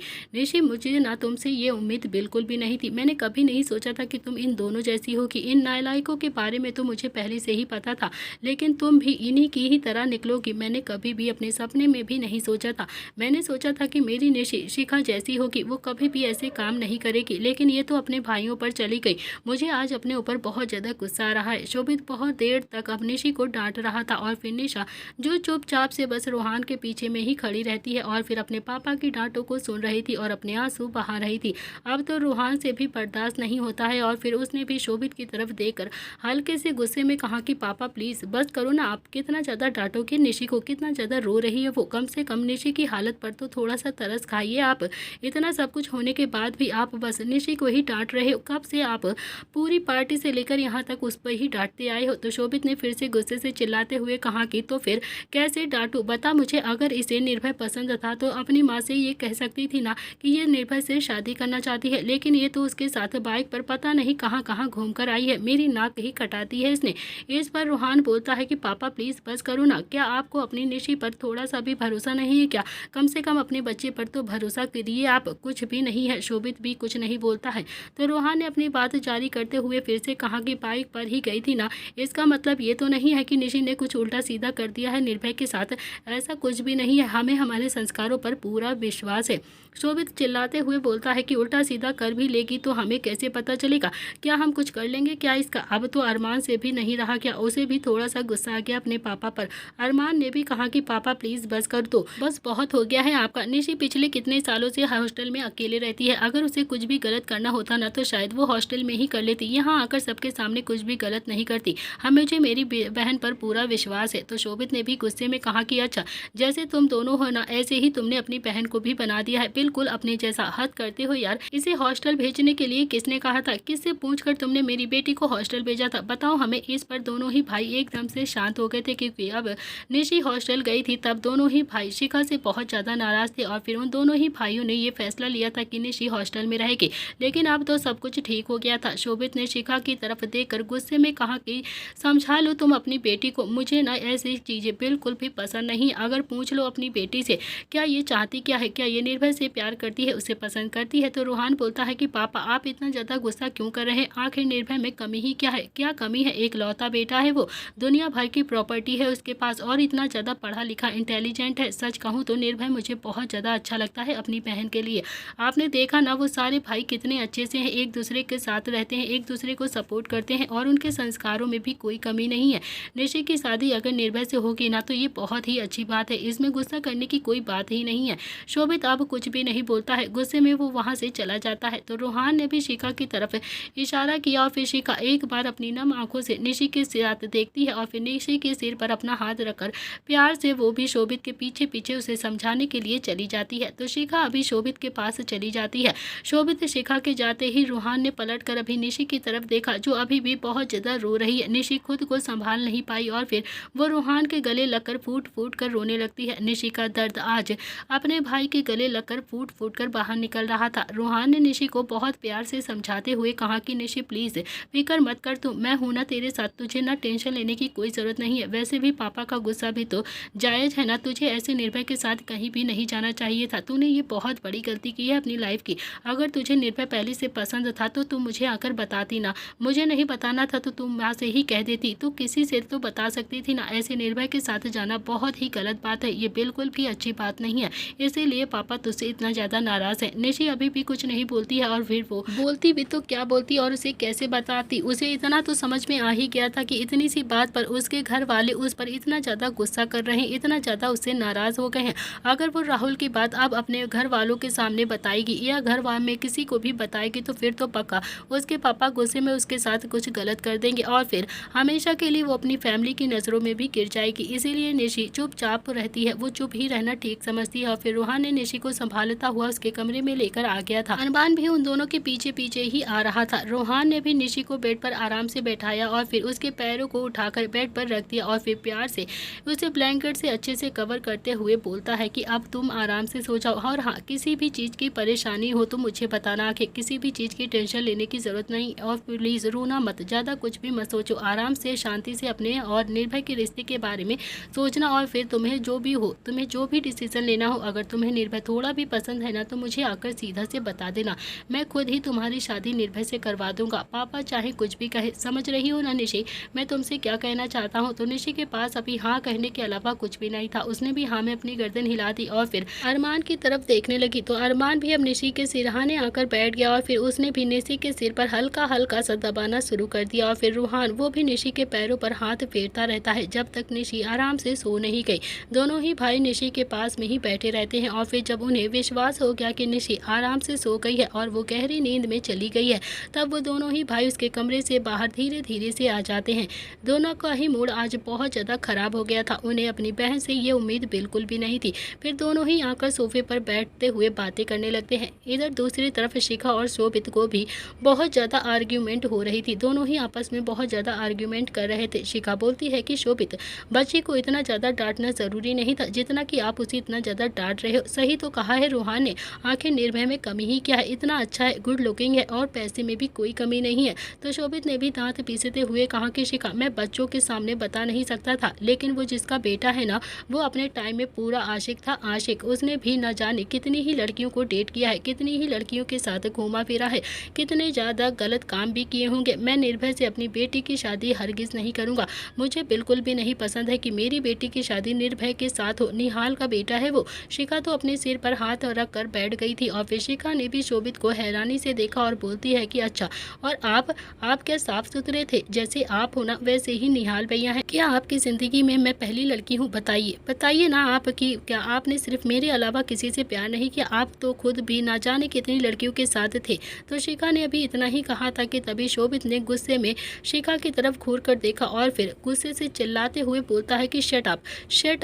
मुझे ना तुमसे ये उम्मीद बिल्कुल भी नहीं थी। मैंने कभी नहीं सोचा था कि तुम इन दोनों जैसी हो, कि इन नालायकों के बारे में तो मुझे पहले से ही पता था, लेकिन तुम भी इन्हीं की ही तरह निकलोगी मैंने कभी भी अपने सपने में भी नहीं सोचा था। मैंने सोचा था कि मेरी निशि शिखा जैसी होगी, वो कभी भी ऐसे काम नहीं करेगी, लेकिन ये तो अपने भाइयों पर चली गई। मुझे आज अपने ऊपर बहुत ज़्यादा गुस्सा आ रहा है। शोभित बहुत देर तक अब निशि को डांट रहा था और फिर निशा जो चुपचाप से बस रूहान के पीछे में ही खड़ी रहती है और फिर अपने पापा की डांटों को सुन रही थी और अपने आंसू बहा रही थी। अब तो रूहान से भी बर्दाश्त नहीं होता है और फिर उसने भी शोभित की तरफ देखकर हल्के से गुस्से में कहा कि पापा प्लीज़ बस करो ना, आप कितना ज़्यादा डांटोगे निशि को, कितना ज़्यादा रो रही है वो। कम से कम निशि की हालत पर तो थोड़ा सा तरस खाइए आप। इतना सब कुछ होने के बाद भी आप बस निशि को ही डांट रहे हो। कब से आप पूरी पार्टी से लेकर यहाँ तक उस पर ही डांटते आए हो। तो शोभित ने फिर से गुस्से से चिल्लाते हुए कहा कि तो फिर कैसे डांटूं, बता मुझे। अगर इसे निर्भय पसंद था तो अपनी माँ से ये कह सकती थी ना ना कि ये निर्भय से शादी करना चाहती है, लेकिन ये तो उसके साथ बाइक पर पता नहीं कहाँ कहाँ घूम कर आई है, मेरी नाक ही कटाती है इसने। इस पर रूहान बोलता है कि पापा प्लीज़ बस करो ना, क्या आपको अपनी निशी पर थोड़ा सा भी भरोसा नहीं है क्या? कम से कम अपने बच्चे पर तो भरोसा करिए आप। कुछ भी नहीं है। शोभित भी कुछ नहीं बोलता है। तो रूहान ने अपनी बात जारी करते हुए फिर से कहा कि बाइक पर ही गई थी ना, इसका मतलब ये तो नहीं है कि निशी ने कुछ उल्टा सीधा कर दिया है निर्भय के साथ, ऐसा कुछ भी नहीं है, हमें हमारे संस्कारों पर पूरा विश्वास है। शोभित चिल्लाते हुए बोलता है कि उल्टा सीधा कर भी लेगी तो हमें कैसे पता चलेगा? क्या हम कुछ कर लेंगे क्या इसका? अब तो अरमान से भी नहीं रहा क्या? उसे भी थोड़ा सा गुस्सा आ गया अपने पापा पर। अरमान ने भी कहा कि पापा प्लीज बस कर दो, बस बहुत हो गया है आपका। निशी पिछले कितने सालों से हॉस्टल में अकेले रहती है, अगर उसे कुछ भी गलत करना होता ना तो शायद वो हॉस्टल में ही कर लेती, यहाँ आकर सबके सामने कुछ भी गलत नहीं करती। मुझे मेरी बहन पर पूरा विश्वास है। तो शोभित ने भी गुस्से में कहा कि अच्छा, जैसे तुम दोनों हो ना ऐसे ही तुमने अपनी बहन को भी बना दिया है, बिल्कुल अपने जैसा। हद करते हो यार, इसे हॉस्टल भेजने के लिए किसने कहा था? किससे पूछकर तुमने मेरी बेटी को हॉस्टल भेजा था? बताओ हमें। इस पर दोनों ही भाई एकदम से शांत हो गए थे, क्योंकि अब निशी हॉस्टल गई थी तब दोनों ही भाई शिखा से बहुत ज़्यादा नाराज थे और फिर उन दोनों ही भाइयों ने ये फैसला लिया था कि निशी हॉस्टल में रहेगी। लेकिन अब तो सब कुछ ठीक हो गया था। शोभित ने शिखा की तरफ देखकर गुस्से में कहा कि समझा लो तुम अपनी बेटी को, मुझे ना ऐसी चीज़ें बिल्कुल भी पसंद नहीं। अगर पूछ लो अपनी बेटी से क्या ये चाहती क्या है, क्या ये निर्भय से प्यार करती है, उसे पसंद करती है? तो रूहान बोलता है कि पापा आप इतना ज़्यादा गुस्सा क्यों कर रहे हैं? आखिर निर्भय में कमी ही क्या है? क्या कमी है? एक लौता बेटा है वो, दुनिया भर की प्रॉपर्टी है उसके पास और इतना ज़्यादा पढ़ा लिखा इंटेलिजेंट है। सच कहूँ तो निर्भय मुझे बहुत ज़्यादा अच्छा लगता है अपनी बहन के लिए। आपने देखा ना वो सारे भाई कितने अच्छे से हैं, एक दूसरे के साथ रहते हैं, एक दूसरे को सपोर्ट करते हैं और उनके संस्कारों में भी कोई कमी नहीं है। निशी की शादी अगर निर्भय से होगी ना तो ये बहुत ही अच्छी बात है, इसमें गुस्सा करने की कोई बात ही नहीं है। शोभित अब कुछ भी नहीं बोलता है, गुस्से में वो वहाँ से चला जाता है। तो रूहान ने भी शिखा की तरफ इशारा किया और फिर शिखा एक बार अपनी नम आंखों से निशी के साथ देखती है और फिर निशी के सिर पर अपना हाथ रखकर प्यार से वो भी शोभित के पीछे पीछे उसे समझाने के लिए चली जाती है। तो शिखा अभी शोभित के पास चली जाती है। शोभित शिखा के जाते ही रूहान ने पलटकर अभी निशी की तरफ देखा, जो अभी भी बहुत ज़्यादा रो रही है। निशी खुद को संभाल नहीं पाई और फिर वो रूहान के गले लगकर फूट फूट कर रोने लगती है। निशी का दर्द आज अपने भाई के गले लगकर फूट फूट कर बाहर निकल रहा था। रूहान ने निशी को बहुत प्यार से समझाते हुए कहा कि निशी प्लीज़ फिक्र मत कर, तू मैं हूं ना तेरे साथ, तुझे ना टेंशन लेने की कोई ज़रूरत नहीं है। वैसे भी पापा का गुस्सा भी तो जायज़ है ना, तुझे ऐसे निर्भय के साथ कहीं भी नहीं जाना चाहिए था। तूने ये बहुत बड़ी गलती की है अपनी लाइफ की। अगर तुझे निर्भय पहले से पसंद था तो तुम मुझे आकर बताती ना, मुझे नहीं बताना था तो तुम माँ से ही कह देती, तो किसी से तो बता सकती थी ना। ऐसे निर्भय के साथ जाना बहुत ही गलत बात है, ये बिल्कुल भी अच्छी बात नहीं है, इसीलिए पापा तुझसे इतना ज़्यादा नाराज़ है। निशी अभी भी कुछ नहीं बोलती है और फिर वो बोलती भी तो क्या बोलती और उसे कैसे बताती। उसे इतना तो समझ में आ ही गया था कि इतनी सी बात पर उसके घर वाले उस पर इतना ज़्यादा गुस्सा कर रहे हैं, इतना ज़्यादा उससे नाराज़ हो गए हैं। अगर वो राहुल की बात अब अपने घर वालों के सामने बताएगी या घर वालों में किसी को भी बताएगी तो फिर तो पक्का उसके पापा गुस्से में उसके साथ कुछ गलत कर देंगे और फिर हमेशा के लिए वो अपनी फैमिली की नज़रों में भी गिर जाएगी। इसीलिए निशी चुपचाप रहती है, वो चुप ही रहना ठीक समझती है। और फिर रूहान ने निशी को संभालता हुआ उसके कमरे में लेकर आ गया था। अरमान भी उन दोनों के पीछे पीछे ही आ रहा था। रूहान ने भी निशी को बेड पर आराम से बैठाया और फिर उसके पैरों को उठाकर बेड पर रख दिया और फिर प्यार से उसे ब्लैंकेट से अच्छे से कवर करते हुए बोलता है कि अब तुम आराम से सो जाओ और हाँ, किसी भी चीज़ की परेशानी हो तो मुझे बताना, कि किसी भी चीज़ की टेंशन लेने की ज़रूरत नहीं और प्लीज़ रोना मत, ज़्यादा कुछ भी मत सोचो, आराम से शांति से अपने और निर्भय के रिश्ते के बारे में सोचना और फिर तुम्हें जो भी डिसीजन लेना हो, अगर तुम्हें निर्भय थोड़ा भी पसंद है ना तो मुझे आकर सीधा से बता देना, मैं खुद ही तुम्हारी शादी निर्भय से करवा दूंगा, पापा चाहे कुछ भी कहे। समझ रही हो ना निशी मैं तुमसे क्या कहना चाहता हूँ? तो निशी के पास अभी हाँ कहने के अलावा कुछ भी नहीं था। उसने भी हाँ में अपनी गर्दन हिला दी और फिर अरमान की तरफ देखने लगी। तो अरमान भी अब निशी के सिरहाने आकर बैठ गया और फिर उसने भी निशी के सिर पर हल्का हल्का सा दबाना शुरू कर दिया और फिर रूहान वो भी निशी के पैरों पर हाथ फेरता रहता है जब तक निशी आराम से सो नहीं गई। दोनों ही भाई निशी के पास में ही बैठे रहते हैं और फिर जब उन्हें विश्वास हो गया कि निशी आराम से सो गई है और वो गहरी नींद में चली गई है, तब वो दोनों ही भाई उसके कमरे से बाहर धीरे धीरे से आ जाते हैं। दोनों का ही मूड आज बहुत ज़्यादा खराब हो गया था, उन्हें अपनी बहन से ये उम्मीद बिल्कुल भी नहीं थी। फिर दोनों ही आकर सोफे पर बैठते हुए बातें करने लगते हैं। इधर दूसरी तरफ शिखा और शोभित को भी बहुत ज़्यादा आर्ग्यूमेंट हो रही थी। दोनों ही आपस में बहुत ज़्यादा आर्ग्यूमेंट कर रहे थे। शिखा बोलती है कि शोभित बच्ची को इतना ज़्यादा डांटना ज़रूरी नहीं था जितना कि आप उसे इतना ज़्यादा डांट रहे हो। सही तो कहा है रूहान चौहान ने आखिर निर्भय में कमी ही क्या है, इतना अच्छा है, गुड लुकिंग है और पैसे में भी कोई कमी नहीं है। तो शोभित ने भी दांत पीसते हुए कहा कि शिखा, मैं बच्चों के सामने बता नहीं सकता था, लेकिन वो जिसका बेटा है ना, वो अपने टाइम में पूरा आशिक था, आशिक। उसने भी न जाने कितनी ही लड़कियों को डेट किया है, कितनी ही लड़कियों के साथ घूमा फिरा है, कितने ज़्यादा गलत काम भी किए होंगे। मैं निर्भय से अपनी बेटी की शादी हरगिज़ नहीं करूँगा। मुझे बिल्कुल भी नहीं पसंद है कि मेरी बेटी की शादी निर्भय के साथ हो। निहाल का बेटा है वो। शिखा तो अपने सिर पर हाथ रख कर बैठ गई थी और फिर शिखा ने भी शोभित को हैरानी से देखा और बोलती है कि अच्छा, और आप क्या साफ सुथरे थे? जैसे आप हो ना, वैसे ही निहाल भैया हैं। क्या आपकी ज़िंदगी में मैं पहली लड़की हूँ? बताइए ना आप, कि क्या आपने सिर्फ मेरे अलावा किसी से प्यार नहीं किया? आप तो खुद भी ना जाने कितनी लड़कियों के साथ थे। तो शिखा ने अभी इतना ही कहा था कि तभी शोभित ने गुस्से में शिखा की तरफ घूर कर देखा और फिर गुस्से से चिल्लाते हुए बोलता है कि शट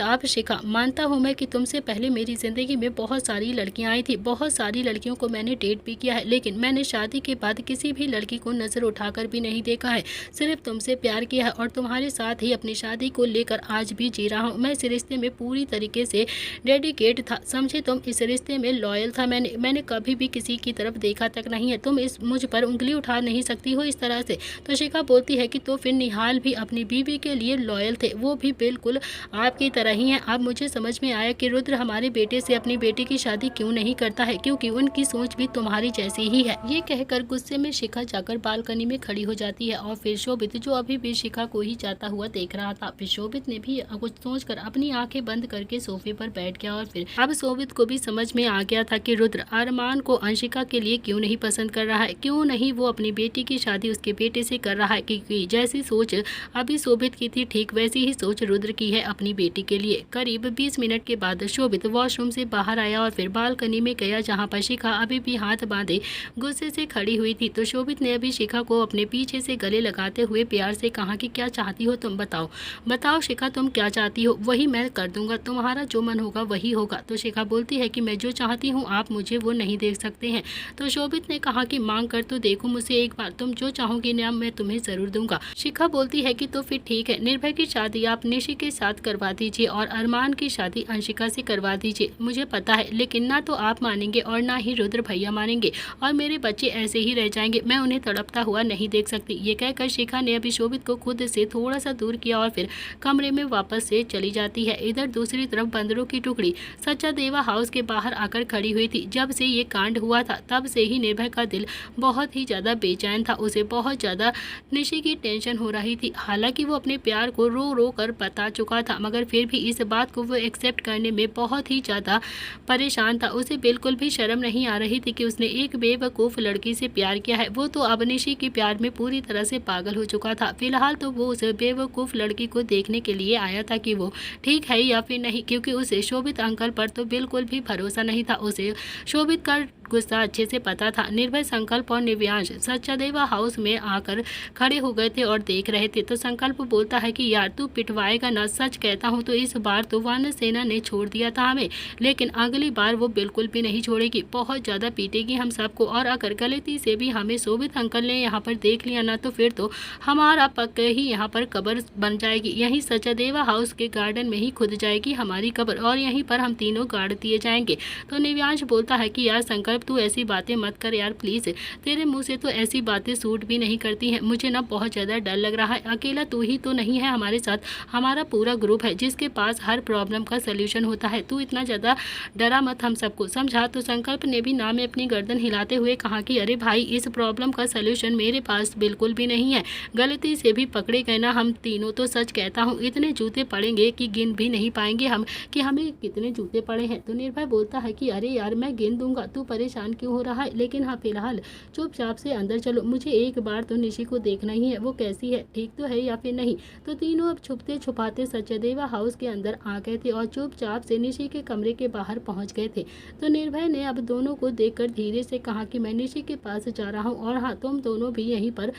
अप शिखा, मानता हूँ मैं कि तुमसे पहले मेरी ज़िंदगी में बहुत सारी लड़कियाँ आई थी, बहुत सारी लड़कियों को मैंने डेट भी किया है, लेकिन मैंने शादी के बाद किसी भी लड़की को नज़र उठाकर भी नहीं देखा है। सिर्फ तुमसे प्यार किया है और तुम्हारे साथ ही अपनी शादी को लेकर आज भी जी रहा हूँ। मैं इस रिश्ते में पूरी तरीके से डेडिकेट था, समझे तुम। इस रिश्ते में लॉयल था। मैंने कभी भी किसी की तरफ देखा तक नहीं है। तुम मुझ पर उंगली उठा नहीं सकती हो इस तरह से। तो शिखा बोलती है कि तो फिर निहाल भी अपनी बीवी के लिए लॉयल थे, वो भी बिल्कुल आपकी तरह ही हैं। अब मुझे समझ में आया कि रुद्र हमारे बेटे से अपनी बेटी की शादी क्यों नहीं करता है, क्योंकि उनकी सोच भी तुम्हारी जैसी ही है। ये कहकर गुस्से में शिखा जाकर बालकनी में खड़ी हो जाती है और फिर शोभित, जो अभी भी शिखा को ही जाता हुआ देख रहा था, फिर शोभित ने भी कुछ सोचकर अपनी आंखें बंद करके सोफे पर बैठ गया और फिर अब शोभित को भी समझ में आ गया था कि रुद्र अरमान को अंशिका के लिए क्यों नहीं पसंद कर रहा है, क्यों नहीं वो अपनी बेटी की शादी उसके बेटे से कर रहा है, क्योंकि जैसी सोच अभी शोभित की थी, ठीक वैसी ही सोच रुद्र की है अपनी बेटी के लिए। करीब 20 मिनट के बाद शोभित वॉशरूम से बाहर आया और फिर बालकनी में गया, जहाँ पर शिखा अभी भी हाथ बांधे गुस्से से खड़ी हुई थी। तो शोभित ने अभी शिखा को अपने पीछे से गले लगाते हुए प्यार से कहा कि क्या चाहती हो तुम, बताओ शिखा, तुम क्या चाहती हो? वही मैं कर दूंगा, तुम्हारा जो मन होगा वही होगा। तो शिखा बोलती है कि मैं जो चाहती हूँ आप मुझे वो नहीं दे सकते हैं। तो शोभित ने कहा कि मांग कर तो देखो मुझसे एक बार, तुम जो चाहोगे ना मैं तुम्हें जरूर दूंगा। शिखा बोलती है कि तो फिर ठीक है, निर्भय की शादी आप निशी के साथ करवा दीजिए और अरमान की शादी अंशिका से करवा दीजिए। मुझे पता है, लेकिन ना तो आप मानेंगे और ना ही रुद्र भैया मानेंगे और मेरे बच्चे ऐसे ही रह जाएंगे। मैं उन्हें तड़पता हुआ नहीं देख सकती। ये कहकर शिखा ने अभी शोभित को खुद से थोड़ा सा दूर किया और फिर कमरे में वापस से चली जाती है। इधर दूसरी तरफ बंदरों की टुकड़ी सच्चा देवा हाउस के बाहर आकर खड़ी हुई थी। जब से ये कांड हुआ था तब से ही निर्भय का दिल बहुत ही ज़्यादा बेचैन था। उसे बहुत ज़्यादा निशी की टेंशन हो रही थी। हालांकि वो अपने प्यार को रो रो कर बता चुका था, मगर फिर भी इस बात को वो एक्सेप्ट करने में बहुत ही ज़्यादा परेशान था। उसे बिल्कुल भी शर्म नहीं आ रही थी कि उसने एक बेवकूफ़ लड़की से प्यार किया है। वो तो अब निशी के प्यार में पूरी तरह से पागल हो चुका था। फिलहाल तो वो उस बेवकूफ़ लड़की को देखने के लिए आया था कि वो ठीक है या फिर नहीं, क्योंकि उसे शोभित अंकल पर तो बिल्कुल भी भरोसा नहीं था। उसे शोभित का गुस्सा अच्छे से पता था। निर्भय, संकल्प और निव्यांश सच्चादेवा हाउस में आकर खड़े हो गए थे और देख रहे थे। तो संकल्प बोलता है कि यार तू पिटवाएगा ना, सच कहता हूँ तो इस बार तो वानर सेना ने छोड़ दिया था हमें, लेकिन अगली बार वो बिल्कुल भी नहीं छोड़ेगी, बहुत ज़्यादा पीटेगी हम सबको। और अगर गलती से भी हमें शोभित अंकल ने यहाँ पर देख लिया ना, तो फिर तो हमारा पक्का ही यहाँ पर कब्र बन जाएगी। यहीं सच्चादेवा हाउस के गार्डन में ही खुद जाएगी हमारी कब्र और यहीं पर हम तीनों गाड़ दिए जाएंगे। तो निव्यांश बोलता है कि यार संकल्प, तू ऐसी बातें मत कर यार प्लीज़, तेरे मुंह से तो ऐसी बातें सूट भी नहीं करती हैं। मुझे ना बहुत ज़्यादा डर लग रहा है। अकेला तू ही तो नहीं है हमारे साथ, हमारा पूरा ग्रुप है जिसके पास हर प्रॉब्लम का सल्यूशन होता है। तू इतना ज़्यादा डरा मत, हम सबको समझा। तो संकल्प ने भी ना में अपनी गर्दन हिलाते हुए कहा कि अरे भाई, इस प्रॉब्लम का सल्यूशन मेरे पास बिल्कुल भी नहीं है। गलती से भी पकड़े गए ना हम तीनों, तो सच कहता हूँ इतने जूते पड़ेंगे कि गिन भी नहीं पाएंगे हम कि हमें कितने जूते पड़े हैं। तो निर्भय बोलता है कि अरे यार मैं गिन दूंगा, तू परेशान क्यों हो रहा है? लेकिन हाँ, फिलहाल चुपचाप से अंदर चलो, मुझे एक बार तो निशी को देखना ही है, वो कैसी है, ठीक तो है या फिर नहीं। तो तीनों अब छुपते छुपाते सच्चादेवा हाउस के अंदर आ गए थे और चुपचाप से निशी के कमरे के बाहर पहुंच गए थे। तो निर्भय ने अब दोनों को देखकर धीरे से कहा कि मैं निशी के पास जा रहा हूँ और हाँ, तुम दोनों भी यहीं पर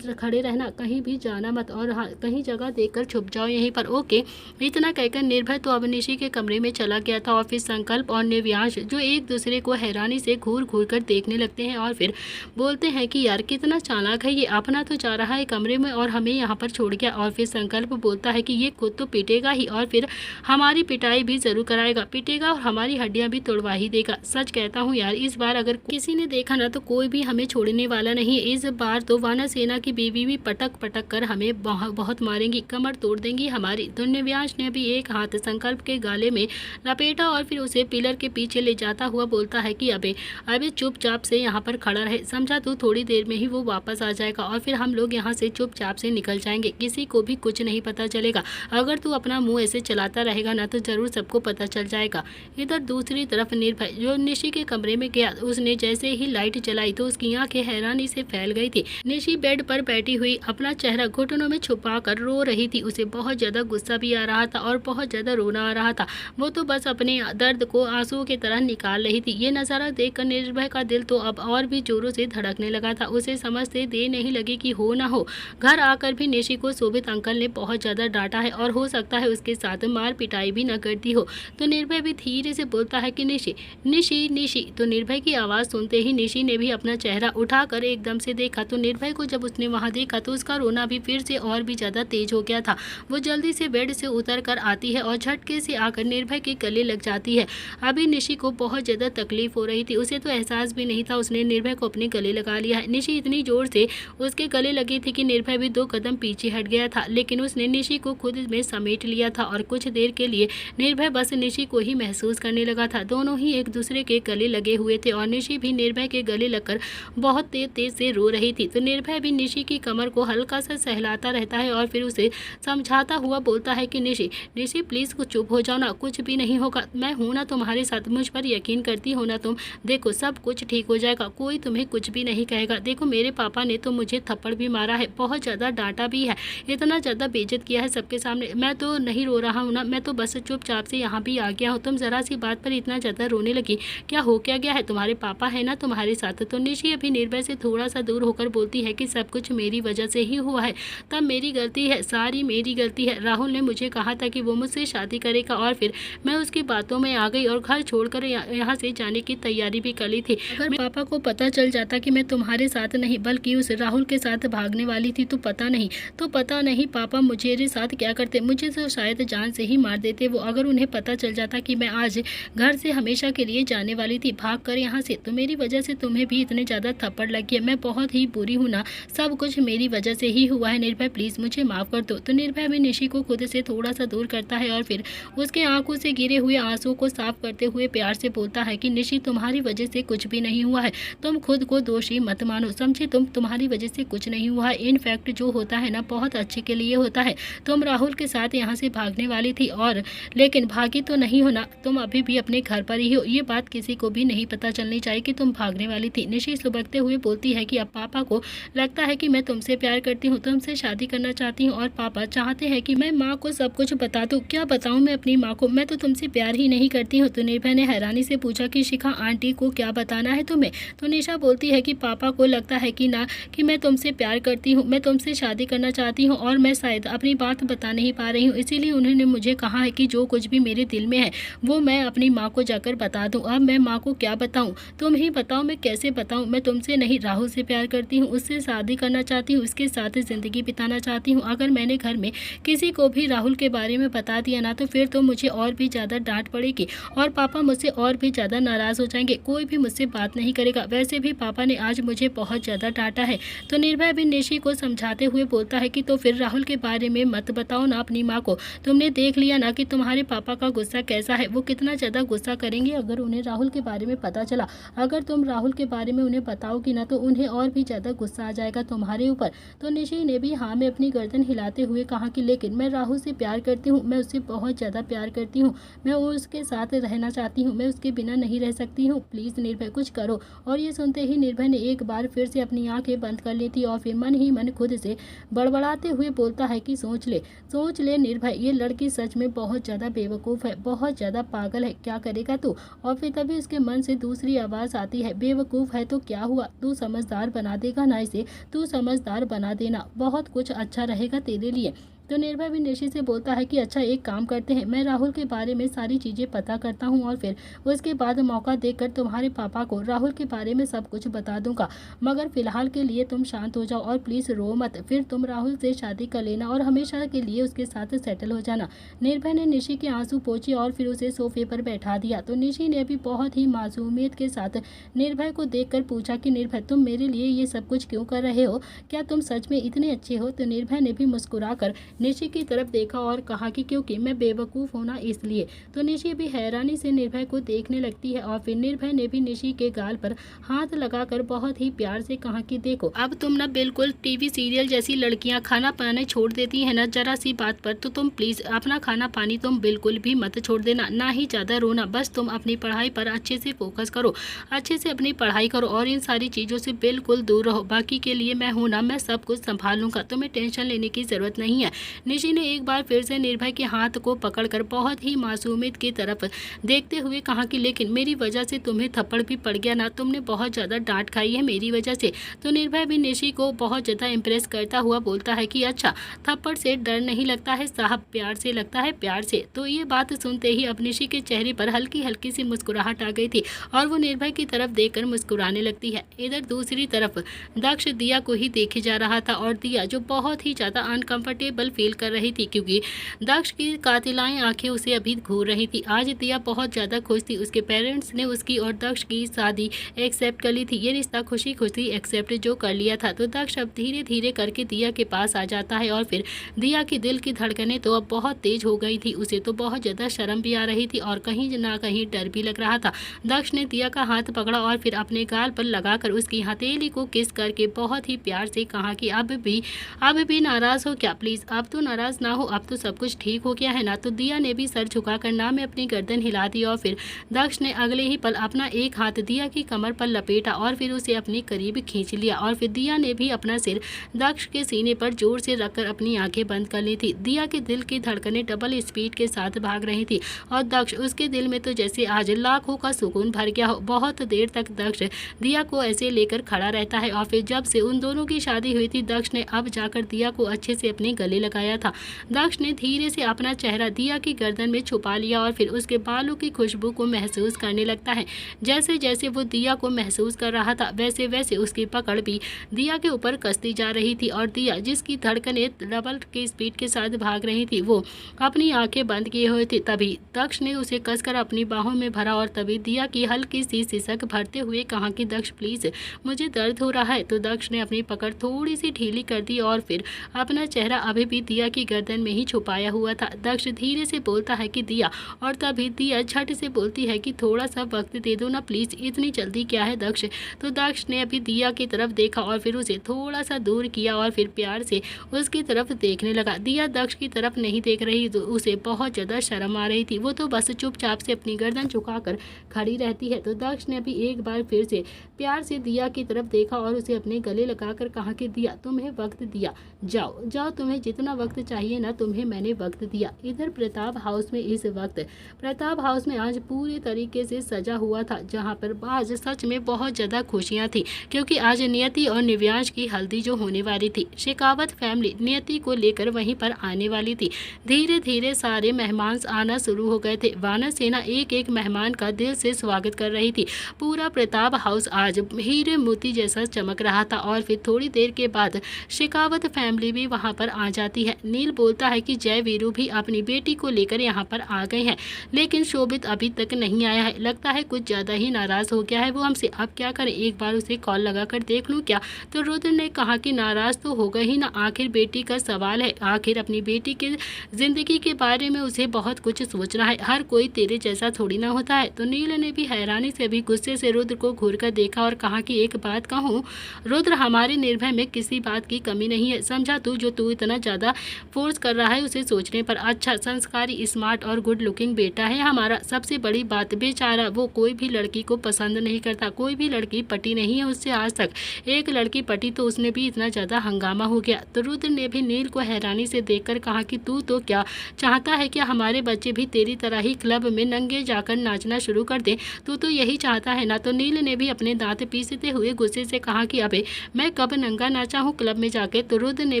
खड़े रहना, कहीं भी जाना मत और हाँ, कहीं जगह देखकर छुप जाओ यहीं पर, ओके। इतना कहकर निर्भय तो अब निशी के कमरे में चला गया था और फिर संकल्प और निव्यांश, जो एक दूसरे को हैरानी से घूर घूर कर देखने लगते हैं और फिर बोलते हैं कि यार कितना चालाक है ये, अपना तो जा रहा है कमरे में और हमें यहाँ पर छोड़ गया। और फिर संकल्प बोलता है कि ये खुद तो पीटेगा ही और फिर हमारी पिटाई भी जरूर कराएगा, पीटेगा और हमारी हड्डियां भी तोड़वा ही देगा। सच कहता हूँ यार, इस बार अगर किसी ने देखा ना तो कोई भी हमें छोड़ने वाला नहीं है। इस बार तो वानर सेना की बीवी भी पटक पटक कर हमें बहुत मारेंगी, कमर तोड़ देंगी हमारी। तो निव्यांश ने भी एक हाथ संकल्प के गाले में लपेटा और फिर उसे पिलर के पीछे ले जाता हुआ बोलता है कि अबे चुपचाप से यहाँ पर खड़ा रहे, समझा तू, थोड़ी देर में ही वो वापस आ जाएगा और फिर हम लोग यहाँ से चुपचाप से निकल जाएंगे, किसी को भी कुछ नहीं पता चलेगा। अगर तू अपना मुंह ऐसे चलाता रहेगा ना तो जरूर सबको पता चल जाएगा। इधर दूसरी तरफ निर्भय जो निशी के कमरे में गया, उसने जैसे ही लाइट जलाई तो उसकी आंखें हैरानी से फैल गई थी। निशी बेड पर बैठी हुई अपना चेहरा घुटनों में छुपा कर रो रही थी। उसे बहुत ज्यादा गुस्सा भी आ रहा था और बहुत ज्यादा रोना आ रहा था। वो तो बस अपने दर्द को आंसुओं की तरह निकाल रही थी। ये नजारा देखकर निर्भय का दिल तो अब और भी जोरों से धड़कने लगा था। उसे समझते देर नहीं लगी कि हो ना हो घर आकर भी निशी को शोभित अंकल ने बहुत ज्यादा डांटा है और हो सकता है उसके साथ मार पिटाई भी न करती हो। तो निर्भय भी धीरे से बोलता है कि निशी निशी निशी। तो निर्भय की आवाज सुनते ही निशी ने भी अपना चेहरा उठाकर एकदम से देखा। तो निर्भय को जब उसने वहां देखा तो उसका रोना भी फिर से और भी ज्यादा तेज हो गया था। वो जल्दी से बेड से उतर कर आती है और झटके से आकर निर्भय के गले लग जाती है। अभी निशी को बहुत ज्यादा तकलीफ हो रही थी, उसे तो एहसास भी नहीं था उसने निर्भय को अपने गले लगा लिया है। निशी इतनी जोर से उसके गले लगी थी कि निर्भय भी 2 कदम पीछे हट गया था, लेकिन उसने निशी को खुद में समेट लिया था और कुछ देर के लिए निर्भय बस निशी को ही महसूस करने लगा था। दोनों ही एक दूसरे के गले लगे हुए थे और निशी भी निर्भय के गले लगकर बहुत तेज से रो रही थी। तो निर्भय भी निशी की कमर को हल्का सा सहलाता रहता है और फिर उसे समझाता हुआ बोलता है कि निशी निशी प्लीज कुछ चुप हो जाओ ना, कुछ भी नहीं होगा, मैं हूं ना तुम्हारे साथ, मुझ पर यकीन करती हो ना तुम, देखो सब कुछ ठीक हो जाएगा, कोई तुम्हें कुछ भी नहीं कहेगा। देखो मेरे पापा ने तो मुझे थप्पड़ भी मारा है, बहुत ज्यादा डांटा भी है, इतना ज्यादा बेइज्जत किया है सबके सामने, मैं तो नहीं रो रहा हूँ ना, मैं तो बस चुपचाप से यहाँ भी आ गया हूँ। तुम जरा सी बात पर इतना ज्यादा रोने लगी, क्या हो क्या गया है, तुम्हारे पापा है ना तुम्हारे साथ। तो निशी अभी निर्भय से थोड़ा सा दूर होकर बोलती है कि सब कुछ मेरी वजह से ही हुआ है, तब मेरी गलती है, सारी मेरी गलती है। राहुल ने मुझे कहा था कि वो मुझसे शादी करेगा और फिर मैं उसकी बातों में आ गई और घर छोड़कर यहाँ से जाने की तैयारी भी कर ली थी। अगर पापा को पता चल जाता कि मैं तुम्हारे साथ नहीं बल्कि उस राहुल के साथ भागने वाली थी तो पता नहीं पापा मुझे साथ क्या करते, मुझे तो शायद जान से ही मार देते वो। अगर उन्हें पता चल जाता कि मैं आज घर से हमेशा के लिए जाने वाली थी भाग कर यहाँ से, तो मेरी वजह से तुम्हें भी इतने ज्यादा थप्पड़ लगी है, मैं बहुत ही बुरी हूँ ना, सब कुछ मेरी वजह से ही हुआ है। निर्भय प्लीज मुझे माफ कर दो। तो निर्भय भी निशी को खुद से थोड़ा सा दूर करता है और फिर उसके आंखों से गिरे हुए आंसुओं को साफ करते हुए प्यार से बोलता है कि निशी तुम्हारी वजह से कुछ भी नहीं हुआ है, तुम खुद को दोषी मत मानो, समझे, तुम्हारी वजह से कुछ नहीं हुआ है। इनफैक्ट जो होता है ना बहुत अच्छे के लिए होता है। तुम राहुल के साथ यहाँ से भागने वाली थी और लेकिन भागी तो नहीं हो ना, तुम अभी भी अपने घर पर ही हो, ये बात किसी को भी नहीं पता चलनी चाहिए कि तुम भागने वाली थी। निशी सुबकते हुए बोलती है कि अब पापा को लगता है कि मैं तुमसे प्यार करती हूँ, तुमसे शादी करना चाहती हूँ और पापा चाहते हैं कि मैं माँ को सब कुछ बता दूँ। क्या बताऊँ मैं अपनी माँ को, मैं तो तुमसे प्यार ही नहीं करती हूँ। तो निर्भय ने हैरानी से पूछा कि शिखा आंटी को क्या बताना है तुम्हें। तो निशा बोलती है कि पापा को लगता है कि ना कि मैं तुमसे प्यार करती हूँ, मैं तुमसे शादी करना चाहती हूँ और मैं शायद अपनी बात बता नहीं पा रही हूँ, इसीलिए उन्होंने मुझे कहा है कि जो कुछ भी मेरे दिल में है वो मैं अपनी माँ को जाकर बता दूँ। अब मैं माँ को क्या बताऊँ, तुम ही बताओ, मैं कैसे बताऊँ। मैं तुमसे नहीं राहुल से प्यार करती हूँ, उससे शादी करना चाहती हूँ, उसके साथ ज़िंदगी बिताना चाहती हूँ। अगर मैंने घर में किसी को भी राहुल के बारे में बता दिया ना तो फिर तो मुझे और भी ज़्यादा डांट पड़ेगी और पापा मुझसे और भी ज़्यादा नाराज़ हो जाएंगे, कोई भी मुझसे बात नहीं करेगा। वैसे भी पापा ने आज मुझे बहुत ज़्यादा डांटा है। तो निर्भय भी निशी को समझाते हुए बोलता है कि तो फिर राहुल के बारे में मत बताओ ना अपनी माँ को, तुमने देख लिया ना कि तुम्हारे पापा का गुस्सा कैसा है, वो कितना ज़्यादा गुस्सा करेंगे अगर उन्हें राहुल के बारे में पता चला। अगर तुम राहुल के बारे में उन्हें बताओगी ना तो उन्हें और भी ज़्यादा गुस्सा आ जाएगा तुम्हारे ऊपर। तो निशी ने भी हाँ में अपनी गर्दन हिलाते हुए कहा कि लेकिन मैं राहुल से प्यार करती हूँ, मैं उससे बहुत ज़्यादा प्यार करती हूँ, मैं उसके साथ रहना चाहती हूँ, मैं उसके बिना नहीं रह सकती हूँ, प्लीज़ निर्भय कुछ करो। और ये सुनते ही निर्भय ने एक बार फिर से अपनी आंखें बंद कर ली थी और फिर मन ही मन खुद से बड़बड़ाते हुए बोलता है कि सोच ले निर्भय, ये लड़की सच में बहुत ज़्यादा बेवकूफ़ है, बहुत ज़्यादा पागल है, क्या करेगा तू। और फिर तभी उसके मन से दूसरी आवाज़ आती है, बेवकूफ़ है तो क्या हुआ, तू समझदार बना देगा ना इसे, तू समझदार बना देना, बहुत कुछ अच्छा रहेगा तेरे लिए। तो निर्भय भी निशी से बोलता है कि अच्छा एक काम करते हैं, मैं राहुल के बारे में सारी चीज़ें पता करता हूँ और फिर उसके बाद मौका देकर तुम्हारे पापा को राहुल के बारे में सब कुछ बता दूंगा, मगर फिलहाल के लिए तुम शांत हो जाओ और प्लीज़ रो मत। फिर तुम राहुल से शादी कर लेना और हमेशा के लिए उसके साथ सेटल हो जाना। निर्भय ने निशी के आंसू पोंछे और फिर उसे सोफे पर बैठा दिया। तो निशी ने भी बहुत ही मासूमियत के साथ निर्भय को देखकर पूछा कि निर्भय, तुम मेरे लिए ये सब कुछ क्यों कर रहे हो? क्या तुम सच में इतने अच्छे हो? तो निर्भय ने भी मुस्कुराकर निशी की तरफ देखा और कहा कि क्योंकि मैं बेवकूफ़ होना इसलिए। तो निशी भी हैरानी से निर्भय को देखने लगती है और फिर निर्भय ने भी निशी के गाल पर हाथ लगाकर बहुत ही प्यार से कहा कि देखो, अब तुम ना बिल्कुल टीवी सीरियल जैसी लड़कियां खाना पाना छोड़ देती है ना जरा सी बात पर, तो तुम प्लीज़ अपना खाना पानी तुम बिल्कुल भी मत छोड़ देना, ना ही ज़्यादा रोना, बस तुम अपनी पढ़ाई पर अच्छे से फोकस करो, अच्छे से अपनी पढ़ाई करो और इन सारी चीज़ों से बिल्कुल दूर रहो। बाकी के लिए मैं हूँ ना, मैं सब कुछ संभाल लूँगा, तुम्हें टेंशन लेने की ज़रूरत नहीं है। निशी ने एक बार फिर से निर्भय के हाथ को पकड़कर बहुत ही मासूमियत की तरफ देखते हुए कहा कि लेकिन मेरी वजह से तुम्हें थप्पड़ भी पड़ गया ना, तुमने बहुत ज़्यादा डांट खाई है मेरी वजह से। तो निर्भय भी निशी को बहुत ज़्यादा इम्प्रेस करता हुआ बोलता है कि अच्छा, थप्पड़ से डर नहीं लगता है साहब, प्यार से लगता है, प्यार से। तो ये बात सुनते ही अब निशी के चेहरे पर हल्की हल्की सी मुस्कुराहट आ गई थी और वो निर्भय की तरफ देखकर मुस्कुराने लगती है। इधर दूसरी तरफ दक्ष दिया को ही देखे जा रहा था और दिया जो बहुत ही ज़्यादा अनकंफर्टेबल फील कर रही थी क्योंकि दक्ष की कातिलाएं आंखें उसे अभी घूर रही थी। आज दिया बहुत ज़्यादा खुश थी, उसके पेरेंट्स ने उसकी और दक्ष की शादी एक्सेप्ट कर ली थी, ये रिश्ता खुशी खुशी एक्सेप्ट जो कर लिया था। तो दक्ष अब धीरे धीरे करके दिया के पास आ जाता है और फिर दिया की दिल की धड़कनें तो अब बहुत तेज हो गई थी, उसे तो बहुत ज़्यादा शर्म भी आ रही थी और कहीं ना कहीं डर भी लग रहा था। दक्ष ने दिया का हाथ पकड़ा और फिर अपने गाल पर लगाकर उसकी हथेली को किस करके बहुत ही प्यार से कहा कि अब भी नाराज़ हो क्या? प्लीज़ अब तो नाराज़ ना हो, अब तो सब कुछ ठीक हो गया है ना। तो दिया ने भी सर झुकाकर ना में अपनी गर्दन हिला दी और फिर दक्ष ने अगले ही पल अपना एक हाथ दिया की कमर पर लपेटा और फिर उसे अपने करीब खींच लिया और फिर दिया ने भी अपना सिर दक्ष के सीने पर जोर से रखकर अपनी आंखें बंद कर ली थी। दिया के दिल की धड़कनें डबल स्पीड के साथ भाग रही थी और दक्ष उसके दिल में तो जैसे आज लाखों का सुकून भर गया हो। बहुत देर तक दक्ष दिया को ऐसे लेकर खड़ा रहता है और फिर जब से उन दोनों की शादी हुई थी दक्ष ने अब जाकर दिया को अच्छे से अपने गले लगाया था। दक्ष ने धीरे से अपना चेहरा दिया की गर्दन में छुपा लिया और फिर उसके बालों की खुशबू को महसूस करने लगता है। जैसे जैसे वो दिया को महसूस कर रहा था वैसे वैसे उसकी पकड़ भी दिया के ऊपर कसती जा रही थी और दिया जिसकी धड़कनें डबल की स्पीड के साथ भाग रही थी वो अपनी आंखें बंद किए हुए थी। तभी दक्ष ने उसे कसकर अपनी बाहों में भरा और तभी दिया की हल्की सी सिसक भरते हुए कहा कि दक्ष प्लीज़ मुझे दर्द हो रहा है। तो दक्ष ने अपनी पकड़ थोड़ी सी ढीली कर दी और फिर अपना चेहरा अभी भी दिया की गर्दन में ही छुपाया हुआ था। दक्ष धीरे से बोलता है कि दिया, और तभी दिया झट से बोलती है कि थोड़ा सा वक्त दे दो ना प्लीज़, इतनी जल्दी क्या है दक्ष। तो दक्ष ने अभी दिया की तरफ देखा और फिर उसे थोड़ा सा दूर किया और फिर प्यार से उसकी तरफ देखने लगा। दिया दक्ष की तरफ नहीं देख रही तो उसे बहुत ज़्यादा शर्म आ रही थी, वो तो बस चुपचाप से अपनी गर्दन झुकाकर खड़ी रहती है। तो दक्ष ने अभी एक बार फिर से प्यार से दिया की तरफ देखा और उसे अपने गले लगाकर कहा कि दिया तुम्हें वक्त दिया, जाओ जाओ, तुम्हें जितना वक्त चाहिए ना तुम्हें मैंने वक्त दिया। इधर प्रताप हाउस में इस वक्त प्रताप हाउस में आज पूरे तरीके से सजा हुआ था जहाँ पर आज सच में बहुत ज़्यादा खुशियाँ थी क्योंकि आज नियति और निव्यांश की हल्दी जो होने वाली थी। शेखावत फैमिली नियति को लेकर वहीं पर आने वाली थी। धीरे धीरे सारे मेहमान आना शुरू हो गए थे। वानर सेना एक एक मेहमान का दिल से स्वागत कर रही थी। पूरा प्रताप हाउस आज हीरे मोती जैसा चमक रहा था और फिर थोड़ी देर के बाद शेखावत फैमिली भी वहां पर आ जाती है। नील बोलता है कि जय वीरू भी अपनी बेटी को लेकर यहाँ पर आ गए हैं लेकिन शोभित अभी तक नहीं आया है, लगता है कुछ ज़्यादा ही नाराज़ हो गया है वो हमसे। अब क्या करें, एक बार उसे कॉल लगाकर देख लूँ क्या? तो रुद्र ने कहा कि नाराज़ तो होगा ही ना, आखिर बेटी का सवाल है, आखिर अपनी बेटी के ज़िंदगी के बारे में उसे बहुत कुछ सोचना है, हर कोई तेरे जैसा थोड़ी ना होता है। तो नील ने भी हैरानी से भी गुस्से से रुद्र को घूर कर देखा और कहा कि एक बात कहूँ रुद्र, हमारे निर्भय में किसी बात की कमी नहीं है, समझा तू? जो तू इतना ज़्यादा फोर्स कर रहा है उसे सोचने पर। अच्छा, संस्कारी, स्मार्ट और गुड लुकिंग बेटा है हमारा। सबसे बड़ी बात, बेचारा वो कोई भी लड़की को पसंद नहीं करता, कोई भी लड़की पटी नहीं है उससे आज तक। एक लड़की पटी तो उसने भी इतना ज़्यादा हंगामा हो गया। तो रुद्र ने भी नील को हैरानी से देखकर कहा कि तू तो क्या चाहता है, क्या हमारे बच्चे भी तेरी तरह ही क्लब में नंगे जाकर नाचना शुरू कर दें? तू तो यही चाहता है ना? तो नील ने भी अपने दांत पीसते हुए गुस्से से कहा कि अबे मैं कब नंगा नाचा हूँ क्लब में जाके? तो रुद्र ने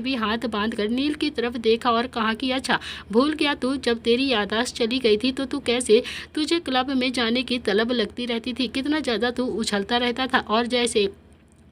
भी हाथ बांधकर नील की तरफ देखा और कहा कि अच्छा भूल गया तू, जब तेरी याददाश्त चली गई थी तो तू कैसे, तुझे क्लब में जाने की तलब लगती रहती थी, कितना ज़्यादा तू उछलता रहता था और जैसे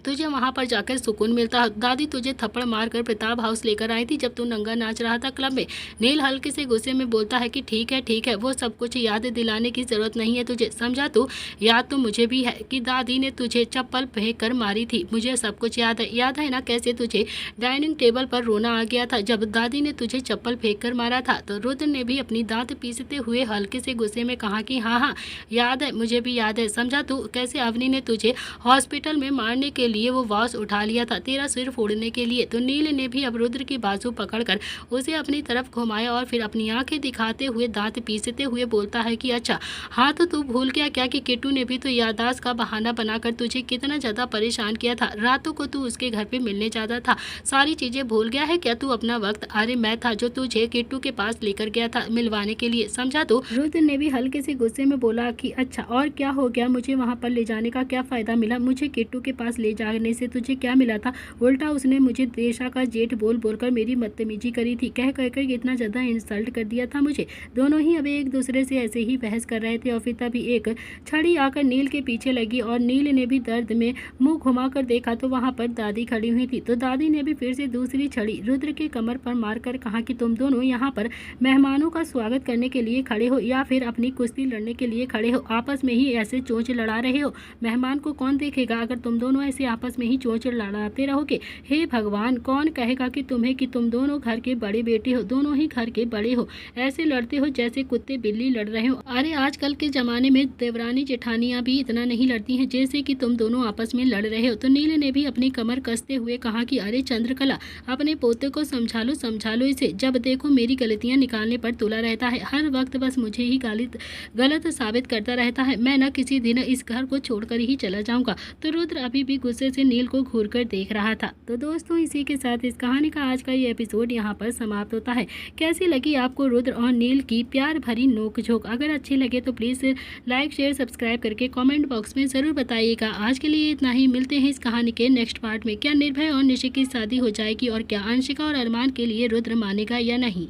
तुझे वहां पर जाकर सुकून मिलता। दादी तुझे थप्पड़ मारकर प्रताप हाउस लेकर आई थी जब तू नंगा नाच रहा था क्लब में। नील हल्के से गुस्से में बोलता है कि ठीक है, वो सब कुछ याद दिलाने की जरूरत नहीं है तुझे, समझा तू। याद तो मुझे भी है कि दादी ने तुझे चप्पल फेंक कर मारी थी, मुझे सब कुछ याद है ना कैसे तुझे डाइनिंग टेबल पर रोना आ गया था जब दादी ने तुझे चप्पल फेंक कर मारा था। तो रुद्र ने भी अपनी दांत पीसते हुए हल्के से गुस्से में कहा कि हाँ याद है, मुझे भी याद है, समझा तू। कैसे अवनी ने तुझे हॉस्पिटल में मारने के लिए वो वास उठा लिया था, तेरा सिर फोड़ने के लिए। तो नील ने भी अब रुद्र की बाजू पकड़कर उसे अपनी तरफ घुमाया और फिर अपनी आंखें दिखाते हुए दांत पीसते हुए बोलता है कि अच्छा हाँ, तो तू भूल गया क्या कि किट्टू ने भी तो याददाश्त का बहाना बनाकर तुझे कितना ज्यादा परेशान किया था। रातों को तू उसके घर पे मिलने जाता था, सारी चीजें भूल गया है क्या तू अपना वक्त। अरे मैं था जो तुझे किट्टू के पास लेकर गया था मिलवाने के लिए, समझा। तो रुद्र ने भी हल्के से गुस्से में बोला कि अच्छा और क्या हो गया, मुझे वहां पर ले जाने का क्या फायदा मिला, मुझे किट्टू के पास ले जाने से तुझे क्या मिला था। उल्टा उसने मुझे देशा का जेठ बोल बोलकर मेरी बदतमीजी करी थी, कह कर इतना ज्यादा इंसल्ट कर दिया था मुझे। दोनों ही अब एक दूसरे से ऐसे ही बहस कर रहे थे और फिर तभी एक छड़ी आकर नील के पीछे लगी और नील ने भी दर्द में मुंह घुमाकर देखा तो वहां पर दादी खड़ी हुई थी। तो दादी ने भी फिर से दूसरी छड़ी रुद्र के कमर पर मारकर कहा कि तुम दोनों यहाँ पर मेहमानों का स्वागत करने के लिए खड़े हो या फिर अपनी कुश्ती लड़ने के लिए खड़े हो, आपस में ही ऐसे चोंच लड़ा रहे हो। मेहमान को कौन देखेगा अगर तुम दोनों ऐसे आपस में ही चोंच लड़ाते रहोगे। हे भगवान, कौन कहेगा कि तुम्हें कि तुम दोनों घर के बड़े बेटे हो, दोनों ही घर के बड़े हो, ऐसे लड़ते हो जैसे कुत्ते बिल्ली लड़ रहे हो। अरे आजकल के जमाने में देवरानी जेठानियां भी इतना नहीं लड़ती हैं जैसे कि तुम दोनों आपस में लड़ रहे हो। तो नील ने भी अपनी कमर कसते हुए कहा कि अरे चंद्रकला, अपने पोते को समझा लो इसे, जब देखो मेरी गलतियां निकालने पर तुला रहता है, हर वक्त बस मुझे ही गलत साबित करता रहता है। मैं न किसी दिन इस घर को छोड़कर ही चला जाऊंगा। तो रुद्र अभी भी गुस्से से नील को घूर कर देख रहा था। तो दोस्तों इसी के साथ इस कहानी का आज का ये एपिसोड यहाँ पर समाप्त होता है। कैसी लगी आपको रुद्र और नील की प्यार भरी नोकझोंक? अगर अच्छे लगे तो प्लीज़ लाइक शेयर सब्सक्राइब करके कमेंट बॉक्स में ज़रूर बताइएगा। आज के लिए इतना ही, मिलते हैं इस कहानी के नेक्स्ट पार्ट में। क्या निर्भय और निशि की शादी हो जाएगी और क्या अंशिका और अरमान के लिए रुद्र मानेगा या नहीं?